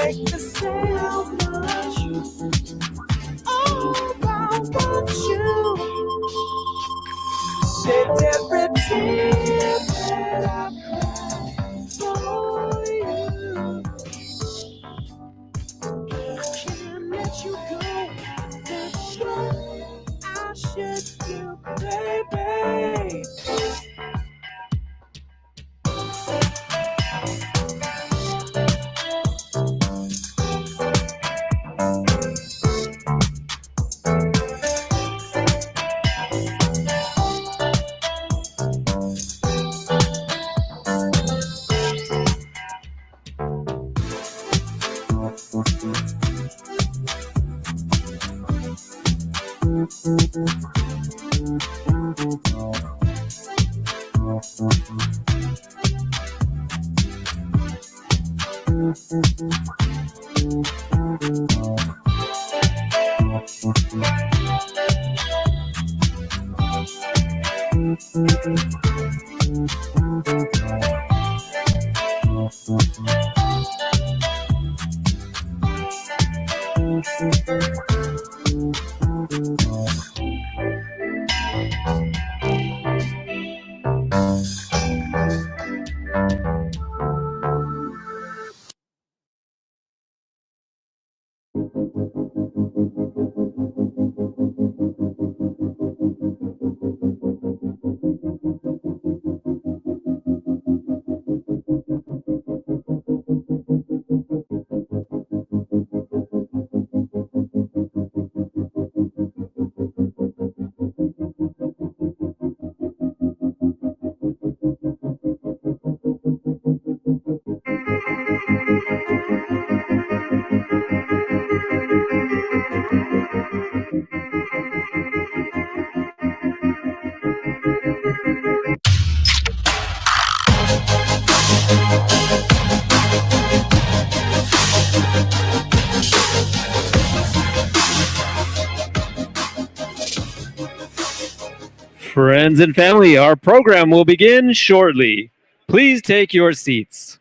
make me say how much I want you. Shed every tear that I cried for you. Can't let you go. That's what I should do, baby. Friends and family, our program will begin shortly. Please take your seats.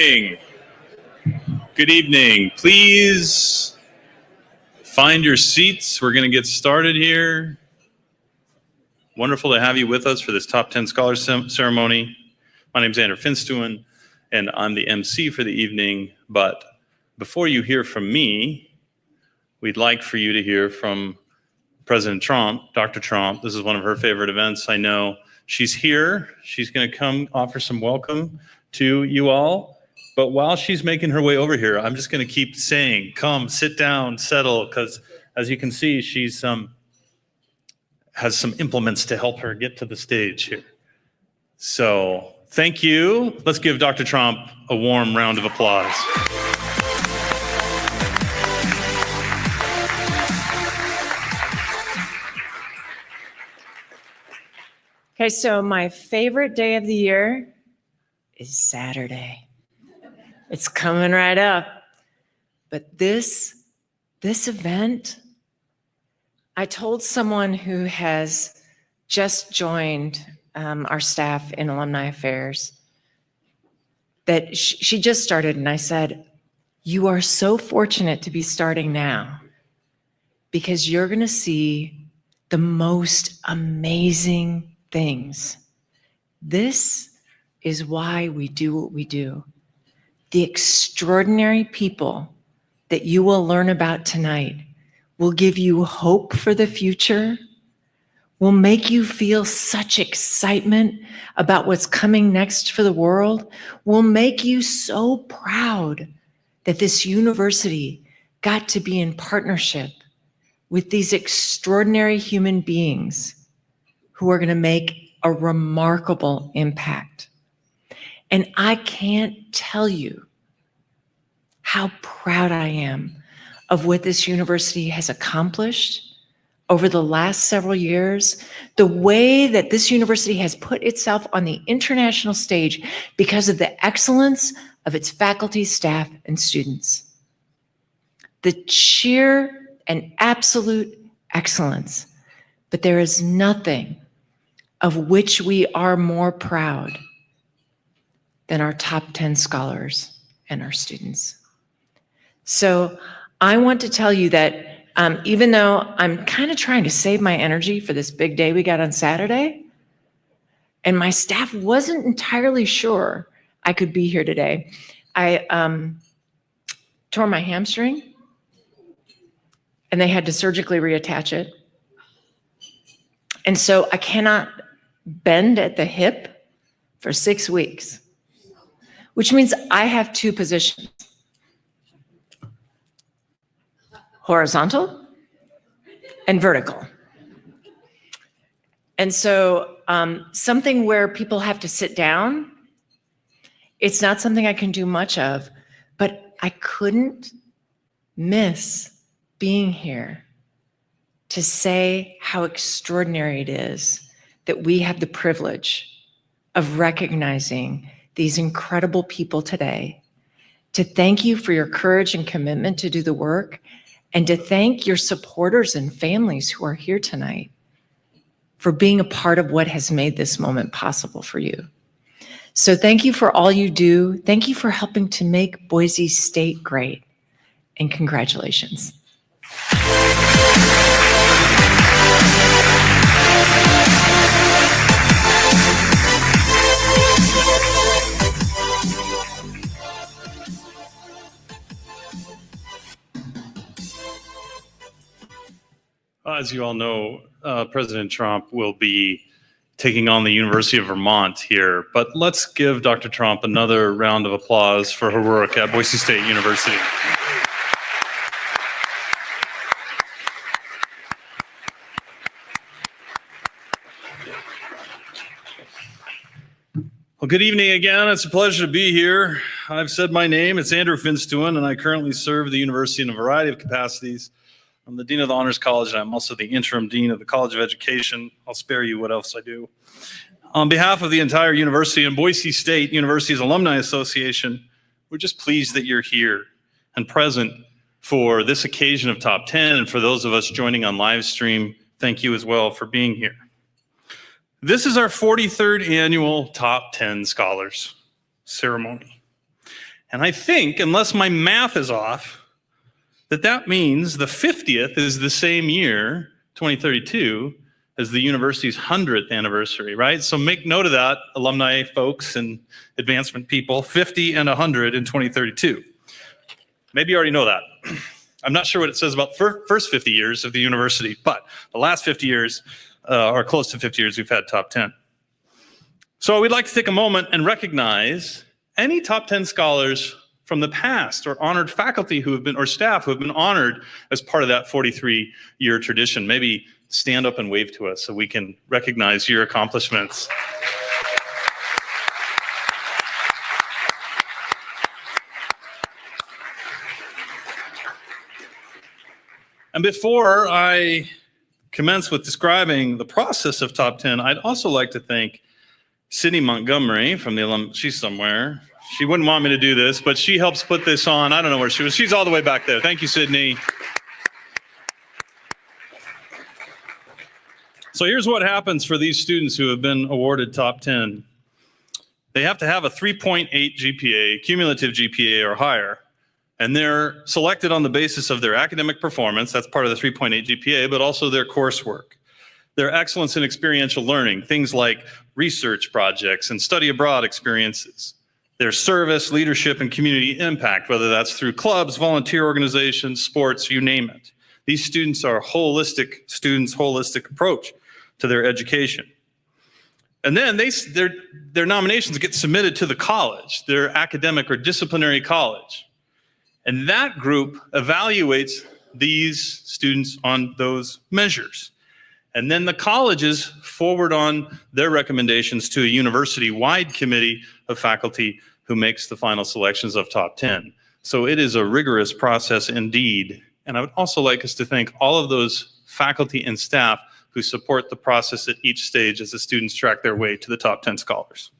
evening. Good evening. Please find your seats. We're going to get started here. Wonderful to have you with us for this Top 10 Scholars ceremony. My name is Andrew Finstuen, and I'm the MC for the evening. But before you hear from me, we'd like for you to hear from President Trump, Dr. Trump. This is one of her favorite events. I know she's here. She's going to come offer some welcome to you all. But while she's making her way over here, I'm just going to keep saying, come, sit down, settle, because as you can see, she's has some implements to help her get to the stage here. So thank you. Let's give Dr. Trump a warm round of applause. Okay, so my favorite day of the year is Saturday. It's coming right up. But this event, I told someone who has just joined our staff in Alumni Affairs that she just started, and I said, you are so fortunate to be starting now because you're going to see the most amazing things. This is why we do what we do. The extraordinary people that you will learn about tonight will give you hope for the future, will make you feel such excitement about what's coming next for the world, will make you so proud that this university got to be in partnership with these extraordinary human beings who are going to make a remarkable impact. And I can't tell you how proud I am of what this university has accomplished over the last several years, the way that this university has put itself on the international stage because of the excellence of its faculty, staff, and students. The sheer and absolute excellence, but there is nothing of which we are more proud than our top 10 scholars and our students. So I want to tell you that even though I'm kind of trying to save my energy for this big day we got on Saturday, and my staff wasn't entirely sure I could be here today, I tore my hamstring and they had to surgically reattach it. And so I cannot bend at the hip for 6 weeks, which means I have two positions: horizontal and vertical. And so something where people have to sit down, it's not something I can do much of, but I couldn't miss being here to say how extraordinary it is that we have the privilege of recognizing these incredible people today, to thank you for your courage and commitment to do the work, and to thank your supporters and families who are here tonight for being a part of what has made this moment possible for you. So thank you for all you do. Thank you for helping to make Boise State great, and congratulations. As you all know, President Trump will be taking on the University of Vermont here, but let's give Dr. Trump another round of applause for her work at Boise State University. Well, good evening again. It's a pleasure to be here. I've said my name. It's Andrew Finstuen, and I currently serve the university in a variety of capacities. I'm the Dean of the Honors College, and I'm also the Interim Dean of the College of Education. I'll spare you what else I do. On behalf of the entire university and Boise State University's Alumni Association, we're just pleased that you're here and present for this occasion of Top 10. And for those of us joining on live stream, thank you as well for being here. This is our 43rd annual Top 10 Scholars ceremony. And I think, unless my math is off, that means the 50th is the same year, 2032, as the university's 100th anniversary, right? So make note of that, alumni folks and advancement people, 50 and 100 in 2032. Maybe you already know that. I'm not sure what it says about the first 50 years of the university, but the last 50 years, or close to 50 years, we've had top 10. So we'd like to take a moment and recognize any top 10 scholars from the past, or honored faculty who have been, or staff who have been honored as part of that 43-year tradition. Maybe stand up and wave to us so we can recognize your accomplishments. And before I commence with describing the process of top 10, I'd also like to thank Sydney Montgomery from the she's somewhere. She wouldn't want me to do this, but she helps put this on. I don't know where she was. She's all the way back there. Thank you, Sydney. So here's what happens for these students who have been awarded top 10. They have to have a 3.8 GPA, cumulative GPA or higher, and they're selected on the basis of their academic performance. That's part of the 3.8 GPA, but also their coursework. Their excellence in experiential learning, things like research projects and study abroad experiences. Their service, leadership, and community impact, whether that's through clubs, volunteer organizations, sports, you name it. These students are holistic approach to their education. And then their nominations get submitted to the college, their academic or disciplinary college. And that group evaluates these students on those measures. And then the colleges forward on their recommendations to a university-wide committee of faculty who makes the final selections of top 10. So it is a rigorous process indeed. And I would also like us to thank all of those faculty and staff who support the process at each stage as the students track their way to the top 10 scholars.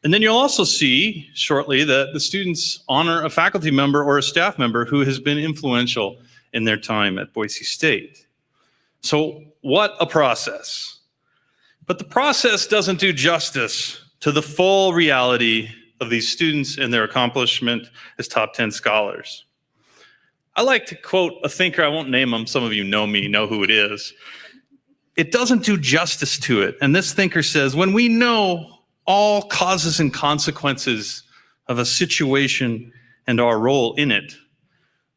And then you'll also see shortly that the students honor a faculty member or a staff member who has been influential in their time at Boise State. So what a process. But the process doesn't do justice to the full reality of these students and their accomplishment as top 10 scholars. I like to quote a thinker, I won't name him, some of you know me, know who it is. It doesn't do justice to it. And this thinker says, when we know all causes and consequences of a situation and our role in it,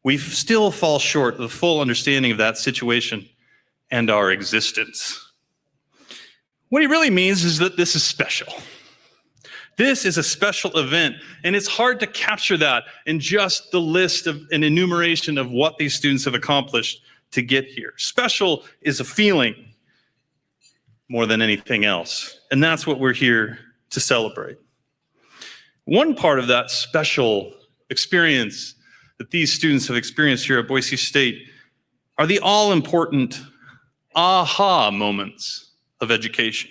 we still fall short of the full understanding of that situation and our existence. What he really means is that this is special. This is a special event, and it's hard to capture that in just the list of an enumeration of what these students have accomplished to get here. Special is a feeling more than anything else, and that's what we're here to celebrate. One part of that special experience that these students have experienced here at Boise State are the all-important aha moments of education.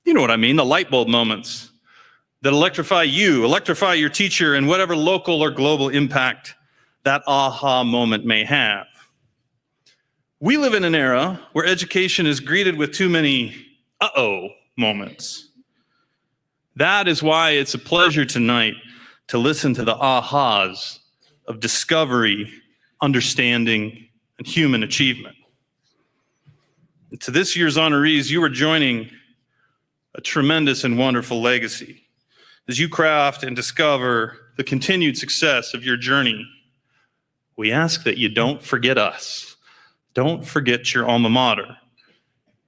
You know what I mean, the light bulb moments that electrify you, electrify your teacher, and whatever local or global impact that aha moment may have. We live in an era where education is greeted with too many uh-oh moments. That is why it's a pleasure tonight to listen to the ahas of discovery, understanding, and human achievement. And to this year's honorees, you are joining a tremendous and wonderful legacy. As you craft and discover the continued success of your journey, we ask that you don't forget us. Don't forget your alma mater.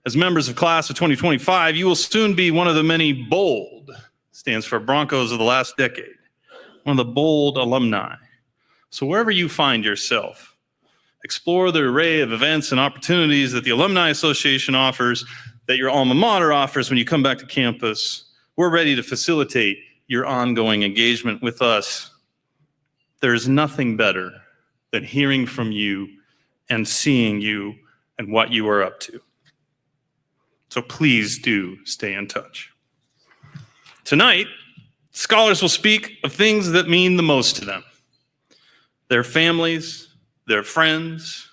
As members of class of 2025, you will soon be one of the many bold, stands for Broncos of the last decade, one of the bold alumni. So wherever you find yourself, explore the array of events and opportunities that the Alumni Association offers, that your alma mater offers when you come back to campus. We're ready to facilitate your ongoing engagement with us. There's nothing better than hearing from you and seeing you and what you are up to. So please do stay in touch. Tonight, scholars will speak of things that mean the most to them. Their families, their friends,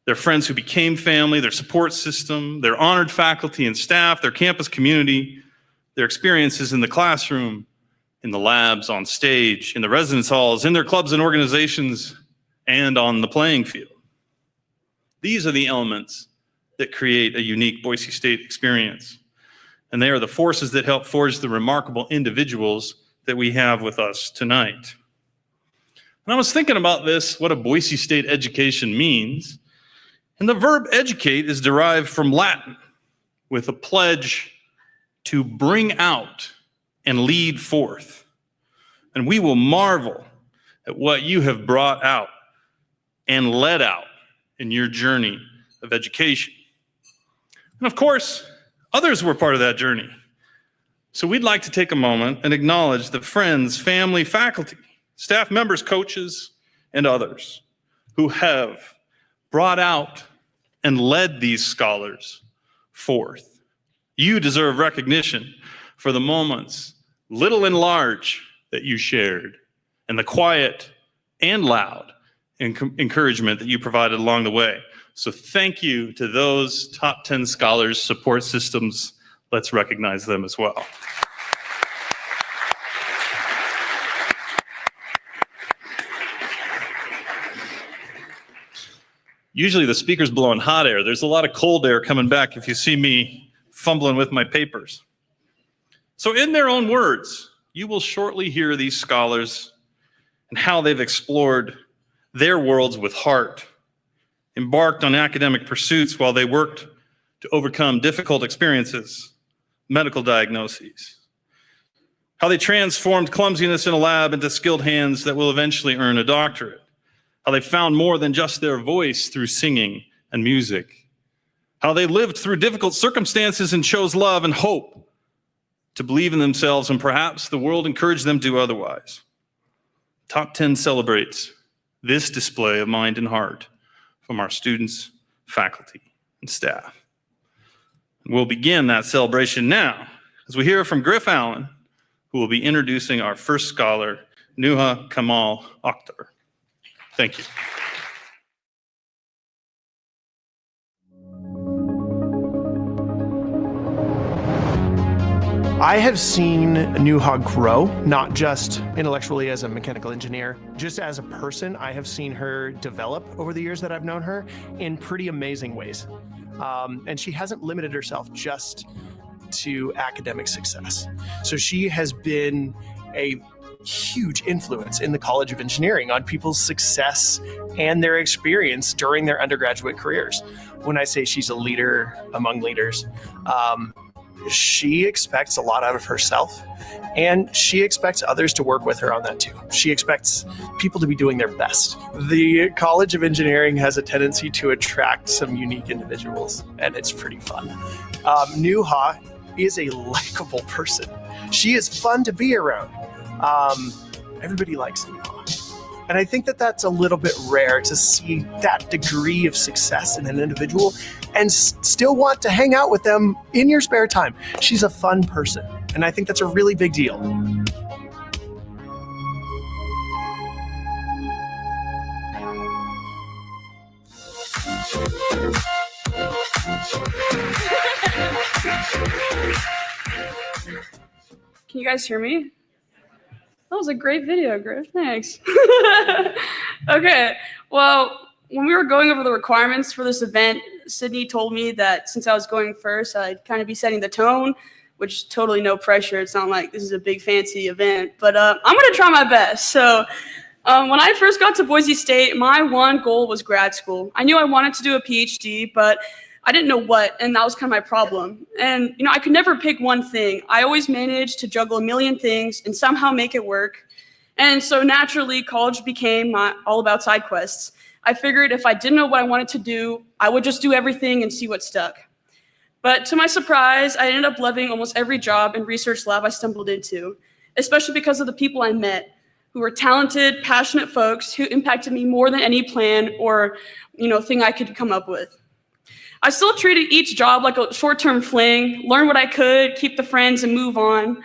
their friends who became family, their support system, their honored faculty and staff, their campus community, their experiences in the classroom, in the labs, on stage, in the residence halls, in their clubs and organizations, and on the playing field. These are the elements that create a unique Boise State experience. And they are the forces that help forge the remarkable individuals that we have with us tonight. And I was thinking about this, what a Boise State education means. And the verb educate is derived from Latin with a pledge to bring out and lead forth. And we will marvel at what you have brought out and led out in your journey of education. And of course, others were part of that journey. So we'd like to take a moment and acknowledge the friends, family, faculty, staff members, coaches, and others who have brought out and led these scholars forth. You deserve recognition for the moments, little and large, that you shared, and the quiet and loud encouragement that you provided along the way. So thank you to those top 10 scholars, support systems. Let's recognize them as well. Usually the speaker's blowing hot air. There's a lot of cold air coming back if you see me fumbling with my papers. So in their own words, you will shortly hear these scholars and how they've explored their worlds with heart, embarked on academic pursuits while they worked to overcome difficult experiences, medical diagnoses, how they transformed clumsiness in a lab into skilled hands that will eventually earn a doctorate, how they found more than just their voice through singing and music, how they lived through difficult circumstances and chose love and hope to believe in themselves, and perhaps the world encouraged them to do otherwise. Top 10 celebrates this display of mind and heart from our students, faculty, and staff. We'll begin that celebration now as we hear from Griff Allen, who will be introducing our first scholar, Nuha Kamal Akhtar. Thank you. I have seen Nuha grow, not just intellectually as a mechanical engineer, just as a person. I have seen her develop over the years that I've known her in pretty amazing ways. And she hasn't limited herself just to academic success. So she has been a huge influence in the College of Engineering on people's success and their experience during their undergraduate careers. When I say she's a leader among leaders, she expects a lot out of herself, and she expects others to work with her on that too. She expects people to be doing their best. The College of Engineering has a tendency to attract some unique individuals, and it's pretty fun. Nuha is a likable person. She is fun to be around. Everybody likes Nuha. And I think that that's a little bit rare to see that degree of success in an individual and still want to hang out with them in your spare time. She's a fun person, and I think that's a really big deal. Can you guys hear me? That was a great video, Griff. Thanks. Okay, well, when we were going over the requirements for this event, Sydney told me that since I was going first, I'd kind of be setting the tone, which totally no pressure. It's not like this is a big fancy event, but I'm gonna try my best. So when I first got to Boise State, my one goal was grad school. I knew I wanted to do a PhD, but I didn't know what, and that was kind of my problem. And I could never pick one thing. I always managed to juggle a million things and somehow make it work. And so naturally, college became all about side quests. I figured if I didn't know what I wanted to do, I would just do everything and see what stuck. But to my surprise, I ended up loving almost every job and research lab I stumbled into, especially because of the people I met, who were talented, passionate folks who impacted me more than any plan or thing I could come up with. I still treated each job like a short-term fling, learn what I could, keep the friends, and move on.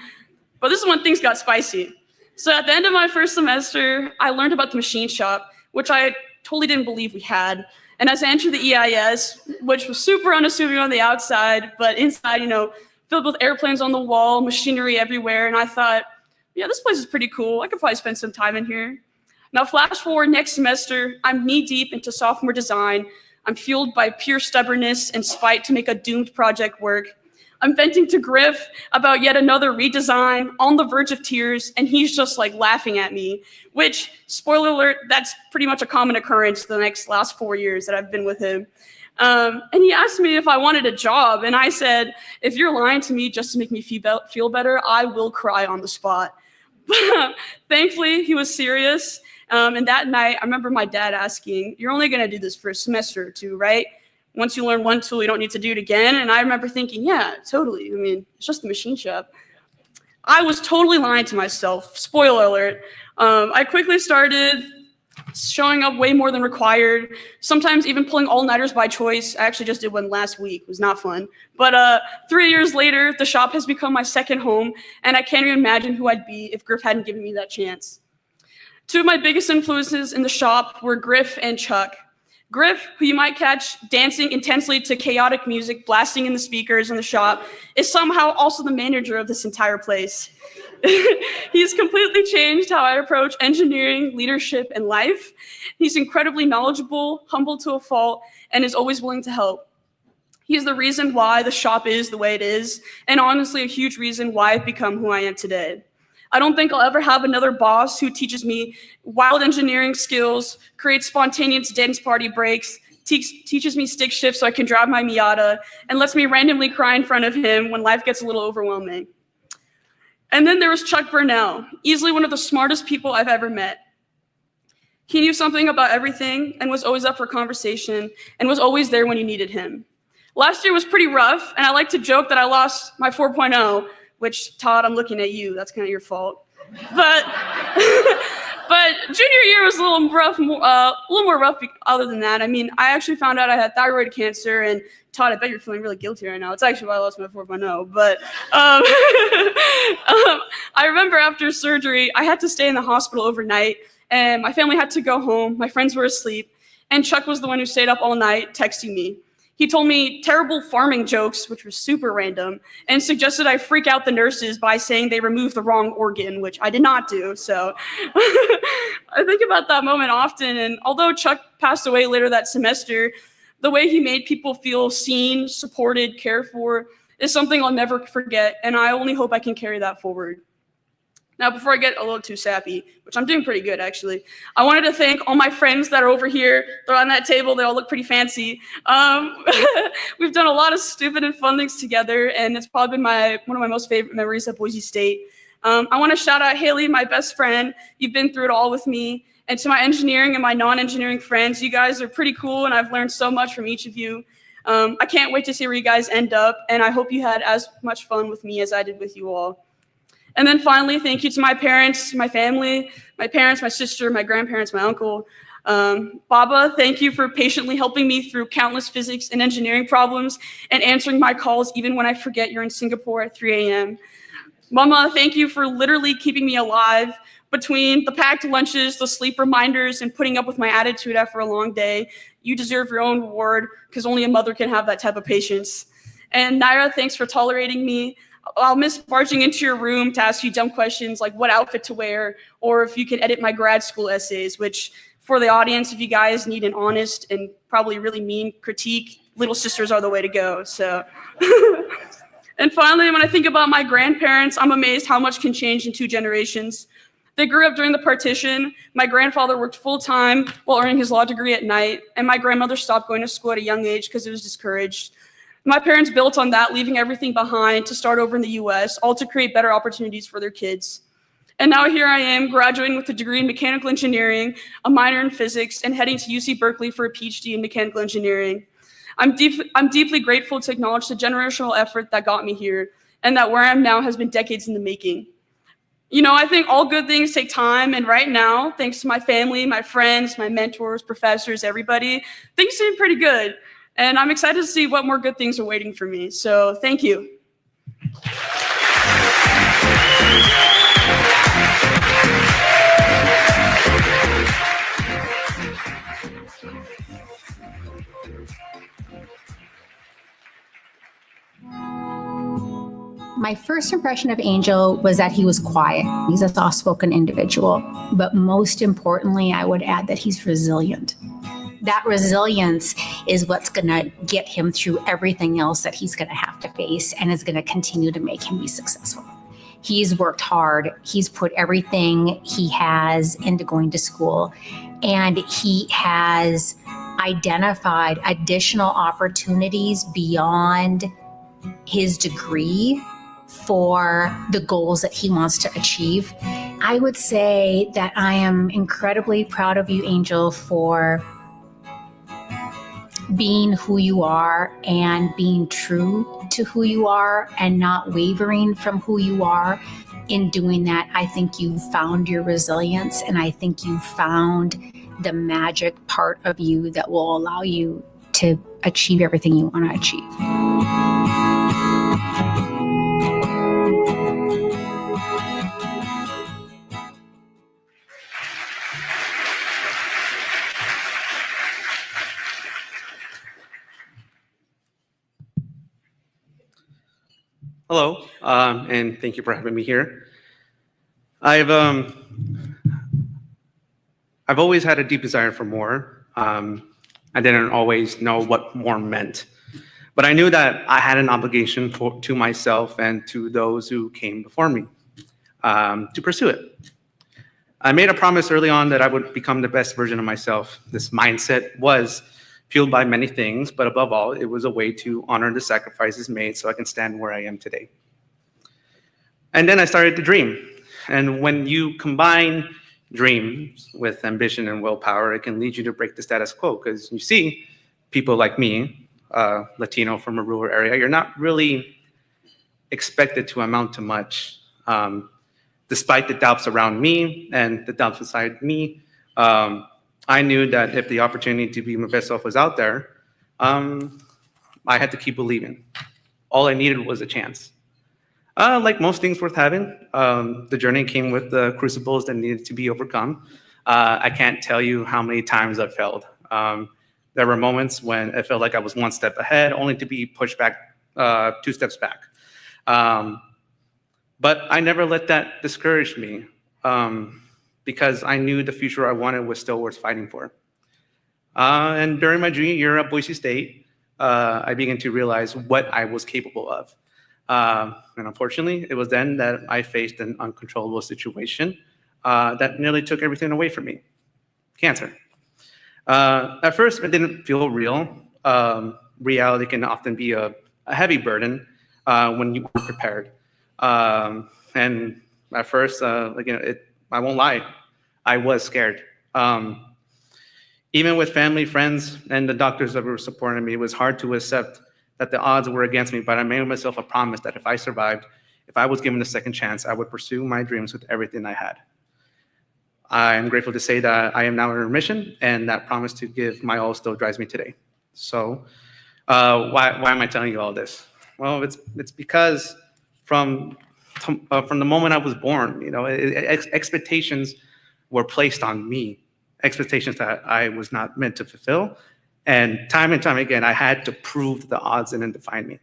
But this is when things got spicy. So at the end of my first semester, I learned about the machine shop, which I totally didn't believe we had. And as I entered the EIS, which was super unassuming on the outside, but inside, filled with airplanes on the wall, machinery everywhere. And I thought, yeah, this place is pretty cool. I could probably spend some time in here. Now, flash forward next semester, I'm knee deep into sophomore design. I'm fueled by pure stubbornness and spite to make a doomed project work. I'm venting to Griff about yet another redesign, on the verge of tears, and he's just like laughing at me, which, spoiler alert, that's pretty much a common occurrence the last 4 years that I've been with him. And he asked me if I wanted a job, and I said, if you're lying to me just to make me feel better, I will cry on the spot. Thankfully, he was serious. And that night, I remember my dad asking, you're only going to do this for a semester or two, right? Once you learn one tool, you don't need to do it again. And I remember thinking, yeah, totally. I mean, it's just the machine shop. I was totally lying to myself. Spoiler alert. I quickly started showing up way more than required, sometimes even pulling all-nighters by choice. I actually just did one last week. It was not fun. But 3 years later, the shop has become my second home, and I can't even imagine who I'd be if Griff hadn't given me that chance. Two of my biggest influences in the shop were Griff and Chuck. Griff, who you might catch dancing intensely to chaotic music blasting in the speakers in the shop, is somehow also the manager of this entire place. He's completely changed how I approach engineering, leadership, and life. He's incredibly knowledgeable, humble to a fault, and is always willing to help. He's the reason why the shop is the way it is, and honestly a huge reason why I've become who I am today. I don't think I'll ever have another boss who teaches me wild engineering skills, creates spontaneous dance party breaks, teaches me stick shift so I can drive my Miata, and lets me randomly cry in front of him when life gets a little overwhelming. And then there was Chuck Burnell, easily one of the smartest people I've ever met. He knew something about everything and was always up for conversation and was always there when you needed him. Last year was pretty rough, and I like to joke that I lost my 4.0, which, Todd, I'm looking at you. That's kind of your fault. But junior year was a little rough, a little more rough other than that. I mean, I actually found out I had thyroid cancer, and Todd, I bet you're feeling really guilty right now. It's actually why I lost my 4.0. But I remember after surgery, I had to stay in the hospital overnight, and my family had to go home. My friends were asleep, and Chuck was the one who stayed up all night texting me. He told me terrible farming jokes, which was super random, and suggested I freak out the nurses by saying they removed the wrong organ, which I did not do. So I think about that moment often. And although Chuck passed away later that semester, the way he made people feel seen, supported, cared for is something I'll never forget. And I only hope I can carry that forward. Now, before I get a little too sappy, which I'm doing pretty good, actually, I wanted to thank all my friends that are over here. They're on that table. They all look pretty fancy. We've done a lot of stupid and fun things together, and it's probably been one of my most favorite memories at Boise State. I want to shout out Haley, my best friend. You've been through it all with me. And to my engineering and my non-engineering friends, you guys are pretty cool, and I've learned so much from each of you. I can't wait to see where you guys end up, and I hope you had as much fun with me as I did with you all. And then finally, thank you to my parents, my family, my parents, my sister, my grandparents, my uncle. Baba, thank you for patiently helping me through countless physics and engineering problems and answering my calls even when I forget you're in Singapore at 3 a.m. Mama, thank you for literally keeping me alive between the packed lunches, the sleep reminders, and putting up with my attitude after a long day. You deserve your own reward because only a mother can have that type of patience. And Naira, thanks for tolerating me. I'll miss barging into your room to ask you dumb questions like what outfit to wear, or if you can edit my grad school essays, which for the audience, if you guys need an honest and probably really mean critique, little sisters are the way to go. So, and finally, when I think about my grandparents, I'm amazed how much can change in 2 generations. They grew up during the partition. My grandfather worked full-time while earning his law degree at night, and my grandmother stopped going to school at a young age because it was discouraged. My parents built on that, leaving everything behind to start over in the US, all to create better opportunities for their kids. And now here I am, graduating with a degree in mechanical engineering, a minor in physics, and heading to UC Berkeley for a PhD in mechanical engineering. I'm deeply grateful to acknowledge the generational effort that got me here, and that where I am now has been decades in the making. You know, I think all good things take time, and right now, thanks to my family, my friends, my mentors, professors, everybody, things seem pretty good. And I'm excited to see what more good things are waiting for me. So thank you. My first impression of Angel was that he was quiet. He's a soft-spoken individual, but most importantly, I would add that he's resilient. That resilience is what's going to get him through everything else that he's going to have to face and is going to continue to make him be successful. He's worked hard. He's put everything he has into going to school, and he has identified additional opportunities beyond his degree for the goals that he wants to achieve. I would say that I am incredibly proud of you, Angel, for being who you are and being true to who you are and not wavering from who you are. In doing that, I think you found your resilience, and I think you found the magic part of you that will allow you to achieve everything you want to achieve. Hello, and thank you for having me here. I've always had a deep desire for more. I didn't always know what more meant, but I knew that I had an obligation to myself and to those who came before me to pursue it. I made a promise early on that I would become the best version of myself. This mindset was fueled by many things, but above all, it was a way to honor the sacrifices made so I can stand where I am today. And then I started to dream. And when you combine dreams with ambition and willpower, it can lead you to break the status quo, because you see people like me, Latino from a rural area, you're not really expected to amount to much. Despite the doubts around me and the doubts inside me, I knew that if the opportunity to be my best self was out there, I had to keep believing. All I needed was a chance. Like most things worth having, the journey came with the crucibles that needed to be overcome. I can't tell you how many times I've failed. There were moments when it felt like I was one step ahead, only to be pushed back 2 steps back. But I never let that discourage me. Because I knew the future I wanted was still worth fighting for. And during my junior year at Boise State, I began to realize what I was capable of. And unfortunately, it was then that I faced an uncontrollable situation that nearly took everything away from me: cancer. At first, it didn't feel real. Reality can often be a heavy burden when you aren't prepared. And at first, I won't lie, I was scared. Even with family, friends, and the doctors that were supporting me, it was hard to accept that the odds were against me, but I made myself a promise that if I survived, if I was given a second chance, I would pursue my dreams with everything I had. I am grateful to say that I am now in remission, and that promise to give my all still drives me today. So why am I telling you all this? Well, it's because from the moment I was born, expectations were placed on me, expectations that I was not meant to fulfill. And time again, I had to prove the odds didn't define me.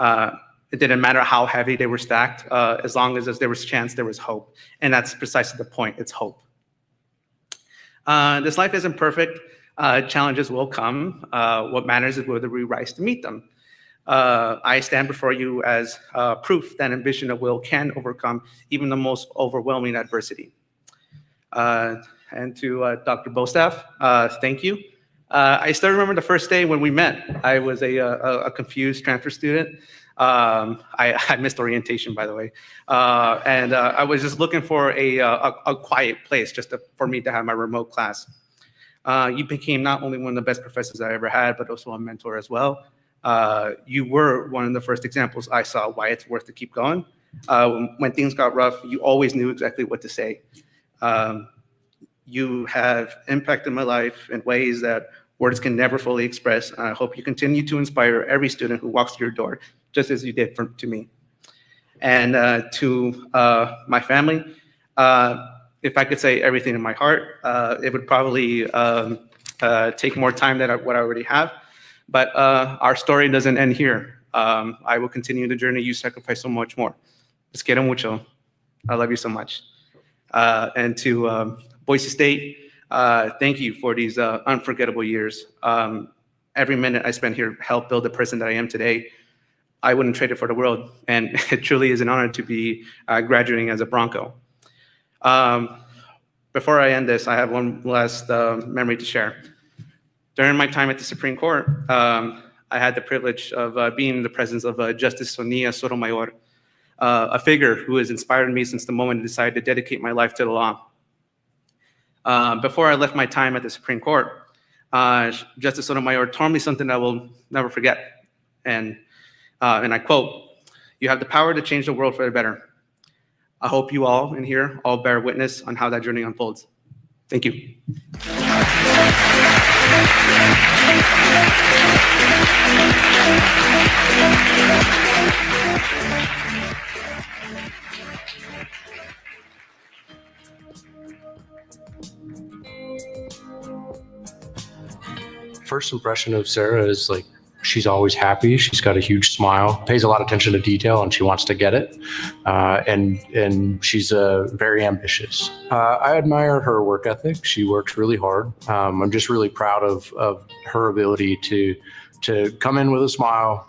It didn't matter how heavy they were stacked, as long as there was chance, there was hope. And that's precisely the point, it's hope. This life isn't perfect. Challenges will come. What matters is whether we rise to meet them. I stand before you as proof that ambition and will can overcome even the most overwhelming adversity. And to Dr. Bostaff, thank you. I still remember the first day when we met. I was a confused transfer student. I missed orientation, by the way. And I was just looking for a quiet place just for me to have my remote class. You became not only one of the best professors I ever had, but also a mentor as well. You were one of the first examples I saw why it's worth to keep going. When things got rough, you always knew exactly what to say. You have impacted my life in ways that words can never fully express. I hope you continue to inspire every student who walks through your door, just as you did to me. And to my family, if I could say everything in my heart, it would probably take more time than what I already have. But our story doesn't end here. I will continue the journey you sacrificed so much more. Les quiero mucho. I love you so much. And to Boise State, thank you for these unforgettable years. Every minute I spent here helped build the person that I am today. I wouldn't trade it for the world. And it truly is an honor to be graduating as a Bronco. Before I end this, I have one last memory to share. During my time at the Supreme Court, I had the privilege of being in the presence of Justice Nuha Akhtar, a figure who has inspired me since the moment I decided to dedicate my life to the law. Before I left my time at the Supreme Court, Justice Sotomayor told me something I will never forget. And I quote, "You have the power to change the world for the better. I hope you all in here all bear witness on how that journey unfolds." Thank you. First impression of Sarah is like, she's always happy. She's got a huge smile, pays a lot of attention to detail, and she wants to get it. And she's very ambitious. I admire her work ethic. She works really hard. I'm just really proud of her ability to come in with a smile,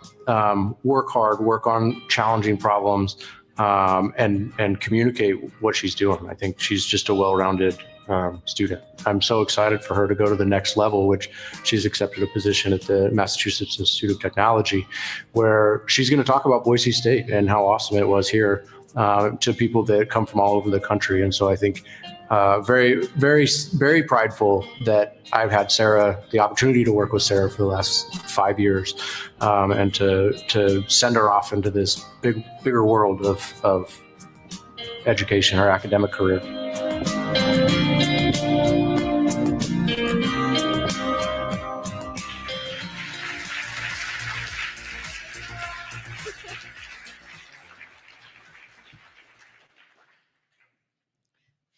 work hard, work on challenging problems, and communicate what she's doing. I think she's just a well-rounded student. I'm so excited for her to go to the next level, which she's accepted a position at the Massachusetts Institute of Technology, where she's going to talk about Boise State and how awesome it was here to people that come from all over the country. And so I think very, very, very prideful that I've had the opportunity to work with Sarah for the last 5 years, and to send her off into this bigger world of education, her academic career.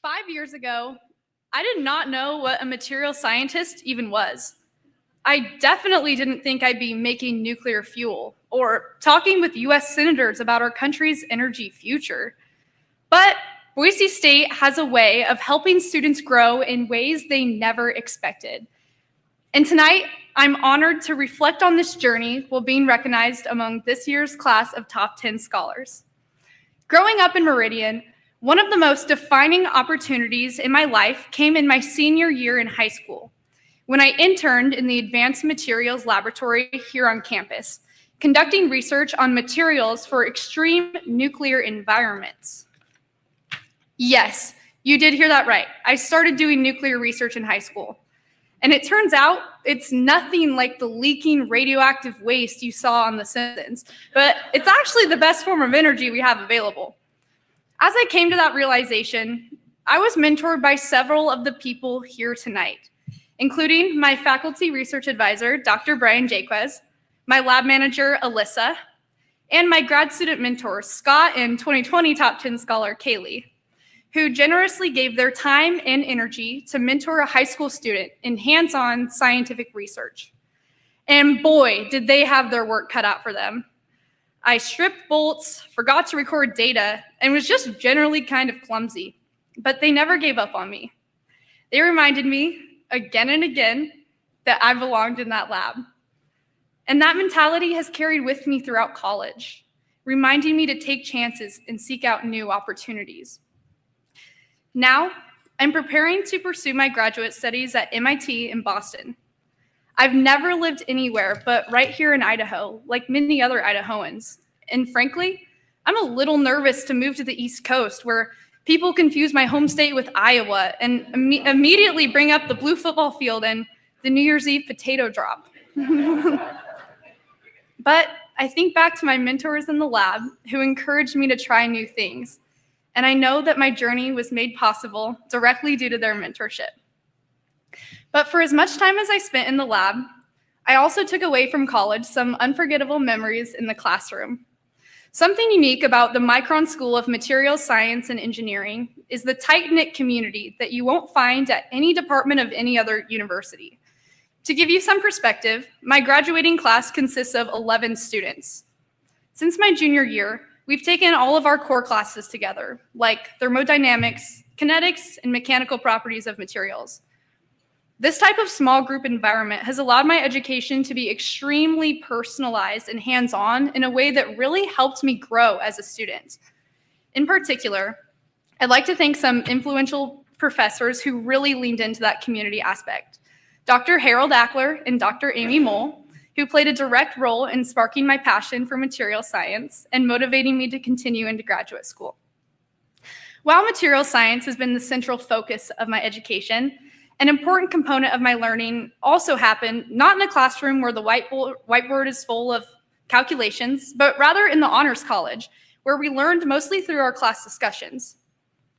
5 years ago, I did not know what a material scientist even was. I definitely didn't think I'd be making nuclear fuel or talking with US senators about our country's energy future. But Boise State has a way of helping students grow in ways they never expected. And tonight, I'm honored to reflect on this journey while being recognized among this year's class of top 10 scholars. Growing up in Meridian, one of the most defining opportunities in my life came in my senior year in high school, when I interned in the Advanced Materials Laboratory here on campus, conducting research on materials for extreme nuclear environments. Yes, you did hear that right. I started doing nuclear research in high school. And it turns out it's nothing like the leaking radioactive waste you saw on The Simpsons, but it's actually the best form of energy we have available. As I came to that realization, I was mentored by several of the people here tonight, including my faculty research advisor, Dr. Brian Jaquez, my lab manager, Alyssa, and my grad student mentors, Scott and 2020 Top 10 scholar, Kaylee, who generously gave their time and energy to mentor a high school student in hands-on scientific research. And boy, did they have their work cut out for them. I stripped bolts, forgot to record data, and was just generally kind of clumsy, but they never gave up on me. They reminded me again and again that I belonged in that lab. And that mentality has carried with me throughout college, reminding me to take chances and seek out new opportunities. Now, I'm preparing to pursue my graduate studies at MIT in Boston. I've never lived anywhere but right here in Idaho, like many other Idahoans. And frankly, I'm a little nervous to move to the East Coast, where people confuse my home state with Iowa and immediately bring up the blue football field and the New Year's Eve potato drop. But I think back to my mentors in the lab who encouraged me to try new things. And I know that my journey was made possible directly due to their mentorship. But for as much time as I spent in the lab, I also took away from college some unforgettable memories in the classroom. Something unique about the Micron School of Materials Science and Engineering is the tight-knit community that you won't find at any department of any other university. To give you some perspective, my graduating class consists of 11 students. Since my junior year, we've taken all of our core classes together, like thermodynamics, kinetics, and mechanical properties of materials. This type of small group environment has allowed my education to be extremely personalized and hands-on in a way that really helped me grow as a student. In particular, I'd like to thank some influential professors who really leaned into that community aspect. Dr. Harold Ackler and Dr. Amy Mole, who played a direct role in sparking my passion for material science and motivating me to continue into graduate school. While material science has been the central focus of my education, an important component of my learning also happened not in a classroom where the whiteboard is full of calculations, but rather in the Honors College, where we learned mostly through our class discussions.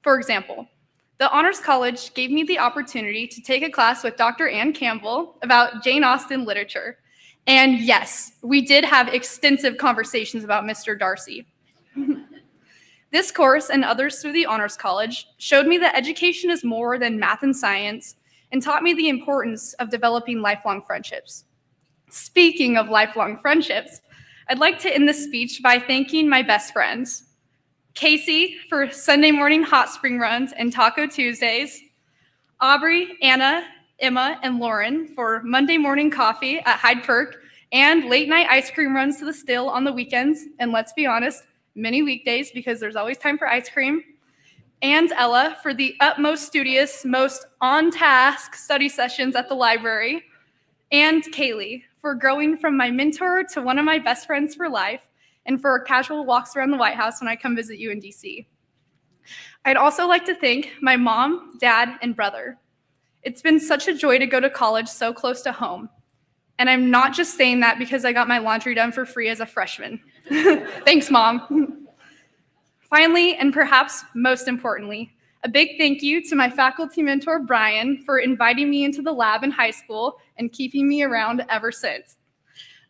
For example, the Honors College gave me the opportunity to take a class with Dr. Ann Campbell about Jane Austen literature. And yes, we did have extensive conversations about Mr. Darcy. This course and others through the Honors College showed me that education is more than math and science and taught me the importance of developing lifelong friendships. Speaking of lifelong friendships, I'd like to end this speech by thanking my best friends. Casey for Sunday morning hot spring runs and Taco Tuesdays, Aubrey, Anna, Emma, and Lauren for Monday morning coffee at Hyde Park and late night ice cream runs to the Still on the weekends, and let's be honest, many weekdays because there's always time for ice cream, and Ella for the utmost studious, most on-task study sessions at the library, and Kaylee for growing from my mentor to one of my best friends for life, and for casual walks around the White House when I come visit you in DC. I'd also like to thank my mom, dad, and brother. It's been such a joy to go to college so close to home. And I'm not just saying that because I got my laundry done for free as a freshman. Thanks, Mom. Finally, and perhaps most importantly, a big thank you to my faculty mentor, Brian, for inviting me into the lab in high school and keeping me around ever since.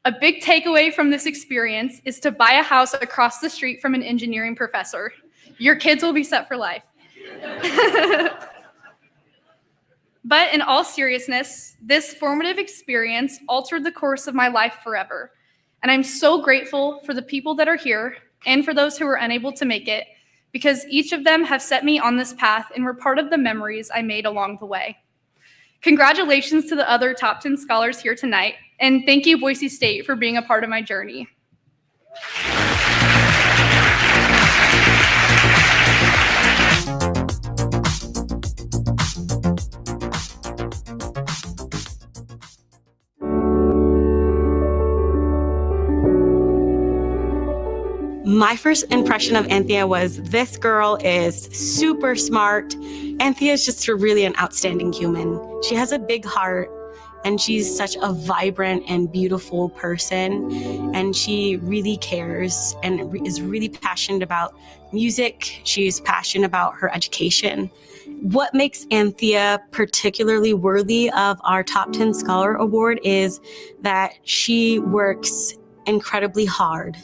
A big takeaway from this experience is to buy a house across the street from an engineering professor. Your kids will be set for life. But in all seriousness, this formative experience altered the course of my life forever. And I'm so grateful for the people that are here and for those who were unable to make it, because each of them have set me on this path and were part of the memories I made along the way. Congratulations to the other top 10 scholars here tonight, and thank you, Boise State, for being a part of my journey. My first impression of Anthea was, this girl is super smart. Anthea is just really an outstanding human. She has a big heart, and she's such a vibrant and beautiful person, and she really cares and is really passionate about music. She's passionate about her education. What makes Anthea particularly worthy of our Top 10 Scholar Award is that she works incredibly hard.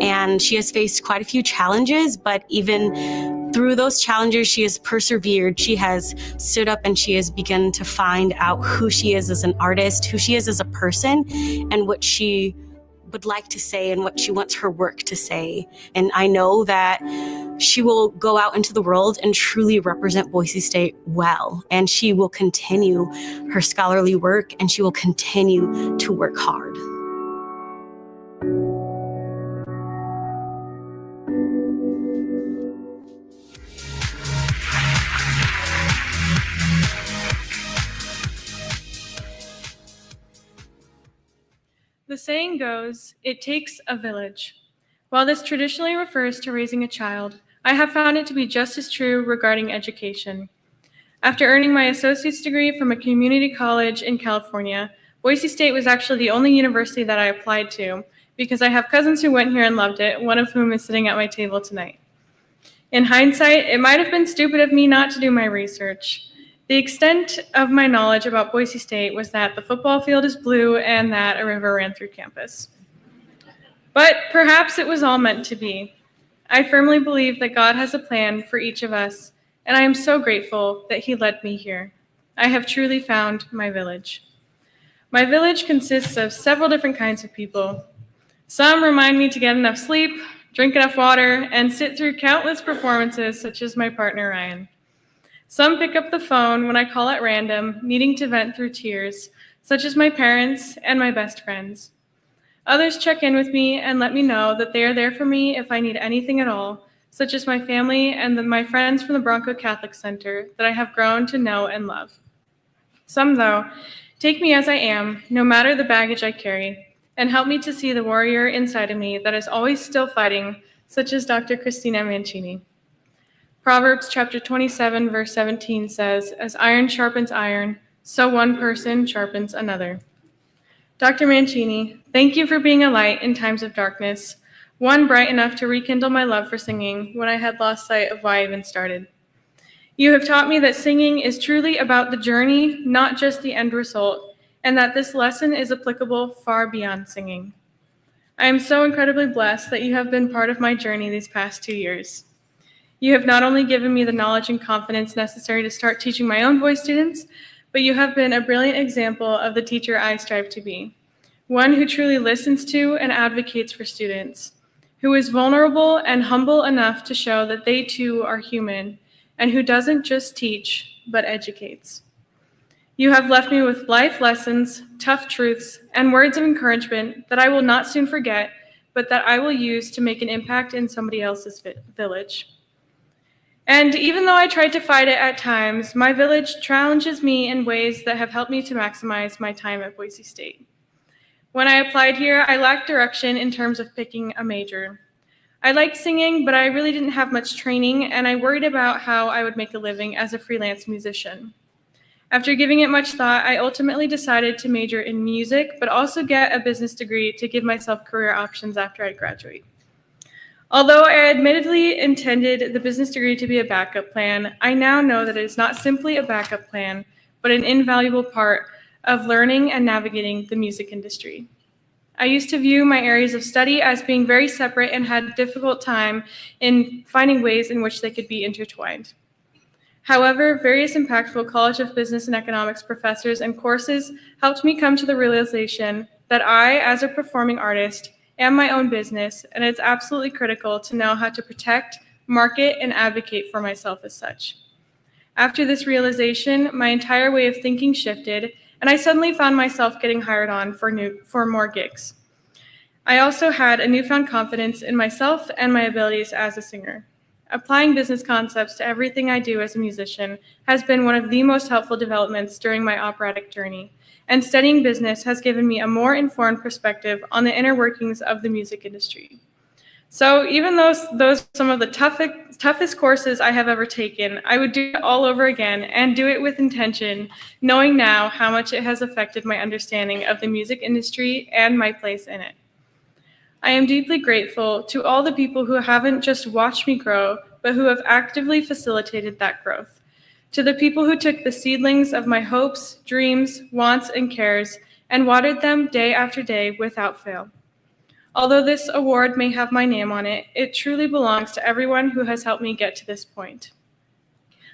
And she has faced quite a few challenges, but even through those challenges, she has persevered. She has stood up and she has begun to find out who she is as an artist, who she is as a person, and what she would like to say and what she wants her work to say. And I know that she will go out into the world and truly represent Boise State well. And she will continue her scholarly work, and she will continue to work hard. The saying goes, it takes a village. While this traditionally refers to raising a child, I have found it to be just as true regarding education. After earning my associate's degree from a community college in California, Boise State was actually the only university that I applied to because I have cousins who went here and loved it, one of whom is sitting at my table tonight. In hindsight, it might have been stupid of me not to do my research. The extent of my knowledge about Boise State was that the football field is blue and that a river ran through campus. But perhaps it was all meant to be. I firmly believe that God has a plan for each of us, and I am so grateful that He led me here. I have truly found my village. My village consists of several different kinds of people. Some remind me to get enough sleep, drink enough water, and sit through countless performances such as my partner Ryan. Some pick up the phone when I call at random, needing to vent through tears, such as my parents and my best friends. Others check in with me and let me know that they are there for me if I need anything at all, such as my family and my friends from the Bronco Catholic Center that I have grown to know and love. Some, though, take me as I am, no matter the baggage I carry, and help me to see the warrior inside of me that is always still fighting, such as Dr. Christina Mancini. Proverbs chapter 27, verse 17 says, "As iron sharpens iron, so one person sharpens another." Dr. Mancini, thank you for being a light in times of darkness, one bright enough to rekindle my love for singing when I had lost sight of why I even started. You have taught me that singing is truly about the journey, not just the end result, and that this lesson is applicable far beyond singing. I am so incredibly blessed that you have been part of my journey these past 2 years. You have not only given me the knowledge and confidence necessary to start teaching my own voice students, but you have been a brilliant example of the teacher I strive to be, one who truly listens to and advocates for students, who is vulnerable and humble enough to show that they too are human, and who doesn't just teach, but educates. You have left me with life lessons, tough truths, and words of encouragement that I will not soon forget, but that I will use to make an impact in somebody else's village. And even though I tried to fight it at times, my village challenges me in ways that have helped me to maximize my time at Boise State. When I applied here, I lacked direction in terms of picking a major. I liked singing, but I really didn't have much training, and I worried about how I would make a living as a freelance musician. After giving it much thought, I ultimately decided to major in music, but also get a business degree to give myself career options after I graduate. Although I admittedly intended the business degree to be a backup plan, I now know that it is not simply a backup plan, but an invaluable part of learning and navigating the music industry. I used to view my areas of study as being very separate and had a difficult time in finding ways in which they could be intertwined. However, various impactful College of Business and Economics professors and courses helped me come to the realization that I, as a performing artist, am my own business, and it's absolutely critical to know how to protect, market, and advocate for myself as such. After this realization, my entire way of thinking shifted, and I suddenly found myself getting hired on for more gigs. I also had a newfound confidence in myself and my abilities as a singer. Applying business concepts to everything I do as a musician has been one of the most helpful developments during my operatic journey, and studying business has given me a more informed perspective on the inner workings of the music industry. So even though those some of the toughest courses I have ever taken, I would do it all over again and do it with intention, knowing now how much it has affected my understanding of the music industry and my place in it. I am deeply grateful to all the people who haven't just watched me grow, but who have actively facilitated that growth. To the people who took the seedlings of my hopes, dreams, wants, and cares and watered them day after day without fail. Although this award may have my name on it, it truly belongs to everyone who has helped me get to this point.